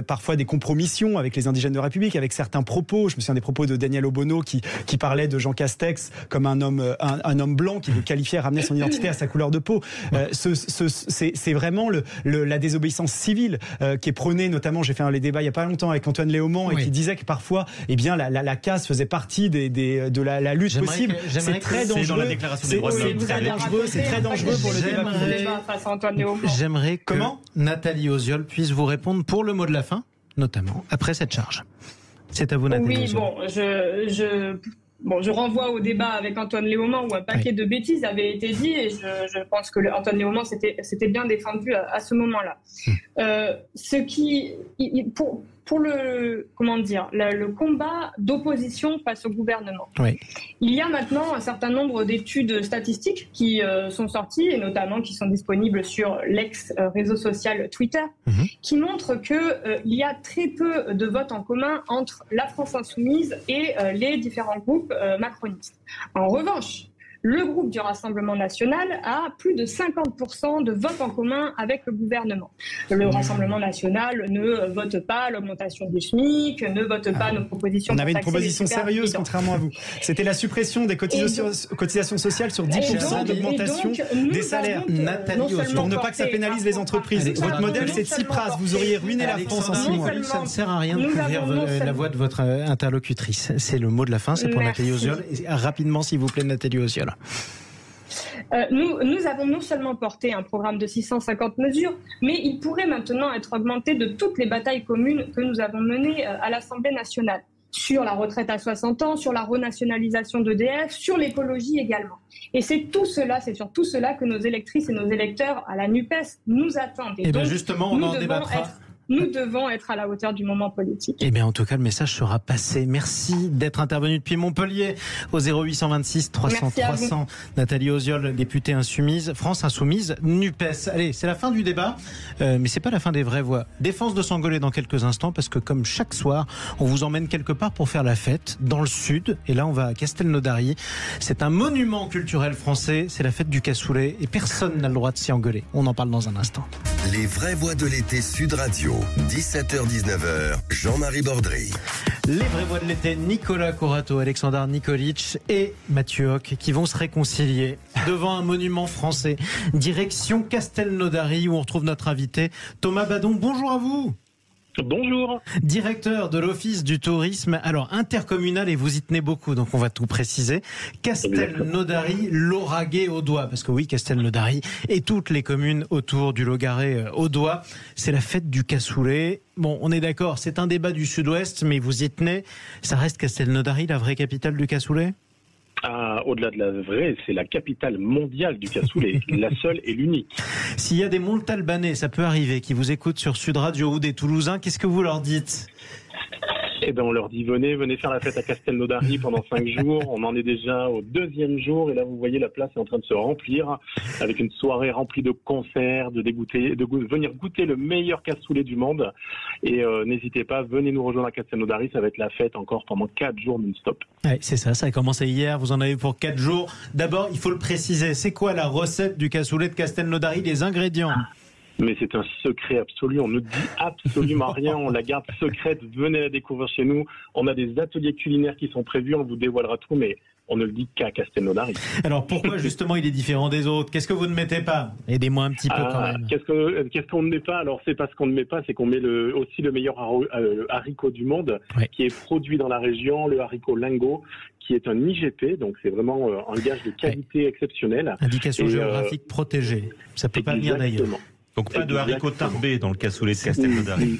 S6: parfois des compromissions avec les indigènes de la République, avec certains propos. Je me souviens des propos de Daniel Obono qui parlait de Jean Castex comme un homme blanc qui veut qualifier, ramener son identité à sa couleur de peau. C'est vraiment la désobéissance civile qui est prônée, notamment, j'ai fait les débats il n'y a pas longtemps avec Antoine Léaumont et qui disait que parfois, la casse faisait partie de la lutte possible. C'est très dangereux.
S4: Dans la déclaration des droits de l'homme.
S6: C'est très dangereux pour le débat
S15: face à Antoine Léaumont.
S2: J'aimerais que Nathalie Osiol puisse vous répondre pour le mot de la fin, notamment après cette charge. C'est à vous, Nathalie.
S15: Oui, je renvoie au débat avec Antoine Léaumont où un paquet de bêtises avait été dit et je pense que Antoine Léaumont s'était bien défendu à ce moment-là. Pour le combat d'opposition face au gouvernement.
S2: Oui.
S15: Il y a maintenant un certain nombre d'études statistiques qui sont sorties et notamment qui sont disponibles sur l'ex-réseau social Twitter, qui montrent qu'il y a très peu de votes en commun entre la France insoumise et les différents groupes macronistes. En revanche, le groupe du Rassemblement national a plus de 50% de votes en commun avec le gouvernement. Le Rassemblement national ne vote pas l'augmentation du SMIC, ne vote pas nos propositions.
S6: On avait une proposition sérieuse, contrairement à vous. C'était la suppression des cotisations sociales sur 10% d'augmentation des salaires. Pour ne pas que ça pénalise les entreprises. Votre modèle, c'est Tsipras. Vous auriez ruiné la France en 6 mois.
S2: Ça ne sert à rien de couvrir la voix de votre interlocutrice. C'est le mot de la fin, c'est pour Nathalie Osiol. Rapidement, s'il vous plaît, Nathalie Osiol.
S15: Nous avons non seulement porté un programme de 650 mesures, mais il pourrait maintenant être augmenté de toutes les batailles communes que nous avons menées à l'Assemblée nationale. Sur la retraite à 60 ans, sur la renationalisation d'EDF, sur l'écologie également. Et c'est sur tout cela que nos électrices et nos électeurs à la NUPES nous attendent.
S2: Et bien justement, on en débattra.
S15: nous devons être à la hauteur du moment politique.
S2: Eh bien, en tout cas, le message sera passé. Merci d'être intervenu depuis Montpellier au 0826 300 300. Nathalie Oziol, députée insoumise, France Insoumise, NUPES. Allez, c'est la fin du débat, mais c'est pas la fin des vraies voix. Défense de s'engueuler dans quelques instants, parce que comme chaque soir, on vous emmène quelque part pour faire la fête, dans le sud. Et là, on va à Castelnaudary. C'est un monument culturel français. C'est la fête du cassoulet. Et personne n'a le droit de s'y engueuler. On en parle dans un instant.
S1: Les vraies voix de l'été Sud Radio, 17h-19h, Jean-Marie Bordry.
S2: Les vraies voix de l'été, Nicolas Corato, Alexandre Nikolic et Mathieu Hoc, qui vont se réconcilier devant un monument français. Direction Castelnaudary, où on retrouve notre invité Thomas Badon. Bonjour à vous.
S17: Bonjour.
S2: Directeur de l'Office du tourisme, alors intercommunal, et vous y tenez beaucoup, donc on va tout préciser. Castelnaudary, Lauragais, Audois, parce que oui, Castelnaudary et toutes les communes autour du Logaret, Audois, c'est la fête du cassoulet. Bon, on est d'accord, c'est un débat du Sud-Ouest, mais vous y tenez. Ça reste Castelnaudary, la vraie capitale du cassoulet ?
S17: Au-delà de la vraie, c'est la capitale mondiale du cassoulet, la seule et l'unique.
S2: S'il y a des Montalbanais, ça peut arriver, qui vous écoutent sur Sud Radio, ou des Toulousains, qu'est-ce que vous leur dites ?
S17: Eh ben, on leur dit venez faire la fête à Castelnaudary pendant 5 jours. On en est déjà au 2e jour et là vous voyez la place est en train de se remplir avec une soirée remplie de concerts, de venir goûter le meilleur cassoulet du monde. Et n'hésitez pas, venez nous rejoindre à Castelnaudary, ça va être la fête encore pendant 4 jours non-stop.
S2: Ouais, c'est ça, ça a commencé hier, vous en avez pour 4 jours. D'abord, il faut le préciser, c'est quoi la recette du cassoulet de Castelnaudary, les ingrédients ?
S17: Mais c'est un secret absolu, on ne dit absolument rien, on la garde secrète, venez la découvrir chez nous. On a des ateliers culinaires qui sont prévus, on vous dévoilera tout, mais on ne le dit qu'à Castelnaudary.
S2: Alors pourquoi justement il est différent des autres ? Qu'est-ce que vous ne mettez pas ? Aidez-moi un petit peu quand même.
S17: Qu'est-ce qu'on ne met pas ? Alors c'est pas ce qu'on ne met pas, c'est qu'on met aussi le meilleur haricot du monde, qui est produit dans la région, le haricot lingot, qui est un IGP, donc c'est vraiment un gage de qualité exceptionnelle.
S2: Indication géographique protégée, ça peut pas venir d'ailleurs.
S4: Donc pas de haricots tarbés dans le cassoulet de Castelnaudary.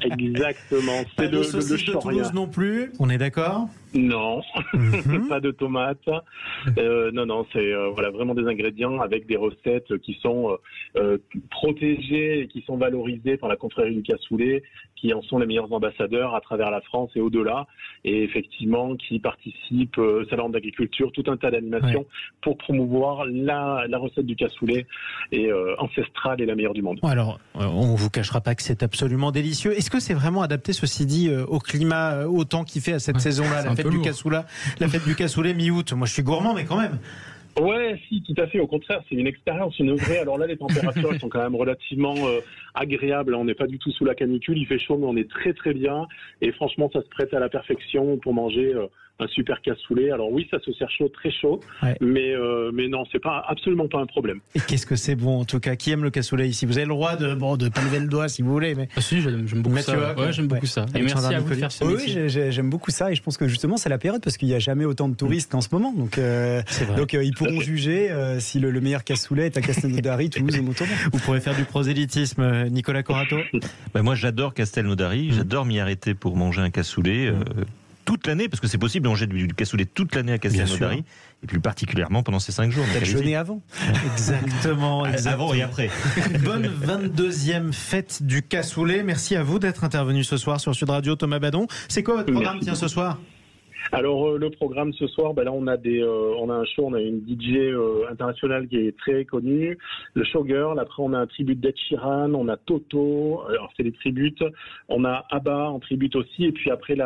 S17: Exactement.
S2: Pas de saucisses de Toulouse non plus, on est d'accord ?
S17: Non, pas de tomates. Non, c'est voilà vraiment des ingrédients avec des recettes qui sont protégées et qui sont valorisées par la confrérie du cassoulet, qui en sont les meilleurs ambassadeurs à travers la France et au-delà, et effectivement qui participent au salon d'agriculture, tout un tas d'animations pour promouvoir la recette du cassoulet et ancestrale et la meilleure du monde.
S2: Alors, on vous cachera pas que c'est absolument délicieux. Est-ce que c'est vraiment adapté, ceci dit, au climat, au temps qu'il fait à cette saison-là, la fête du cassoulet mi-août ? Moi, je suis gourmand, mais quand même.
S17: Ouais, si, tout à fait. Au contraire, c'est une expérience, une vraie. Alors là, les températures elles sont quand même relativement agréables. On n'est pas du tout sous la canicule. Il fait chaud, mais on est très très bien. Et franchement, ça se prête à la perfection pour manger un super cassoulet. Alors oui, ça se sert chaud, très chaud, mais non, c'est absolument pas un problème.
S2: Et qu'est-ce que c'est bon en tout cas. Qui aime le cassoulet ici ? Vous avez le droit de pas lever le doigt si vous voulez. Mais
S5: si, j'aime beaucoup ça. Ouais, j'aime beaucoup ça. Et merci à vous de faire ce métier.
S6: Oui, j'aime beaucoup ça et je pense que justement c'est la période parce qu'il n'y a jamais autant de touristes qu'en ce moment. Donc ils pourront juger si le meilleur cassoulet est à Castelnaudary, Toulouse ou Montauban.
S2: Vous pourrez faire du prosélytisme, Nicolas Corato.
S4: Moi j'adore Castelnaudary, j'adore m'y arrêter pour manger un cassoulet. Toute l'année, parce que c'est possible de manger du cassoulet toute l'année à Castelnaudary, et plus particulièrement pendant ces 5 jours.
S6: Peut-être jeûner avant.
S2: Exactement.
S4: Avant et après.
S2: Bonne 22e fête du cassoulet. Merci à vous d'être intervenu ce soir sur Sud Radio, Thomas Badon. C'est quoi votre programme ce soir ?
S17: Alors le programme ce soir, là on a un show, on a une DJ internationale qui est très connue, le Showgirl. Après on a un tribute d'Ed Sheeran, on a Toto, alors c'est des tributes, on a ABBA en tribute aussi, et puis après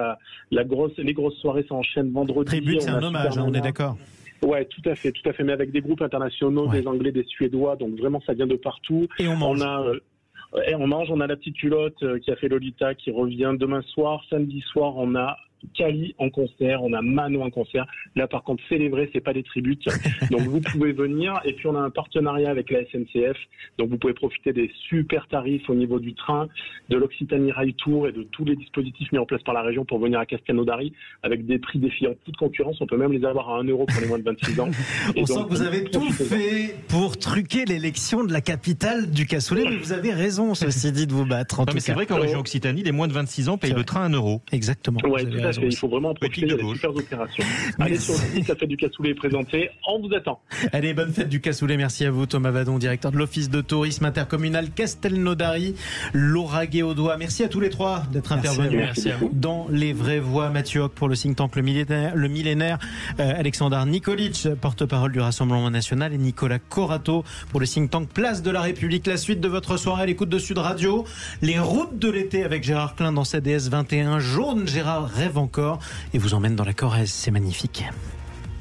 S17: les grosses soirées s'enchaînent vendredi.
S2: Tribute, c'est un hommage, on est d'accord.
S17: Ouais, tout à fait, mais avec des groupes internationaux, des Anglais, des Suédois, donc vraiment ça vient de partout.
S2: Et on mange.
S17: On a la petite culotte qui a fait Lolita qui revient demain soir. Samedi soir, on a Kali en concert, on a Mano en concert. Là, par contre, c'est les vrais, c'est pas des tributes. Donc, vous pouvez venir. Et puis, on a un partenariat avec la SNCF. Donc, vous pouvez profiter des super tarifs au niveau du train, de l'Occitanie Rail Tour et de tous les dispositifs mis en place par la région pour venir à Castelnaudary avec des prix défiant toute concurrence. On peut même les avoir à 1 € pour les moins de 26 ans.
S2: On sent que vous avez tout fait pour truquer l'élection de la capitale du cassoulet, mais vous avez raison, ceci dit, de vous battre.
S4: C'est vrai qu'en région Occitanie, les moins de 26 ans payent le train à 1 €.
S2: Exactement.
S17: Ouais, tout à
S2: raison.
S17: Il faut vraiment en profiter, il y a des super opérations. Allez sur le site, la fête du cassoulet est présentée, on vous attend.
S2: Allez, bonne fête du cassoulet, merci à vous Thomas Vadon, directeur de l'Office de tourisme intercommunal Castelnaudary, Lauragais-Audois. Merci à tous les trois d'être intervenus dans Les Vraies Voix. Mathieu Hoc pour le think tank Le Millénaire, Alexandre Nikolic, porte-parole du Rassemblement National, et Nicolas Corato pour le think tank Place de la République. La suite de votre soirée à l'écoute de Sud Radio, les routes de l'été avec Gérard Klein dans CDS 21. Jaune, Gérard rêve encore et vous emmène dans la Corrèze, c'est magnifique.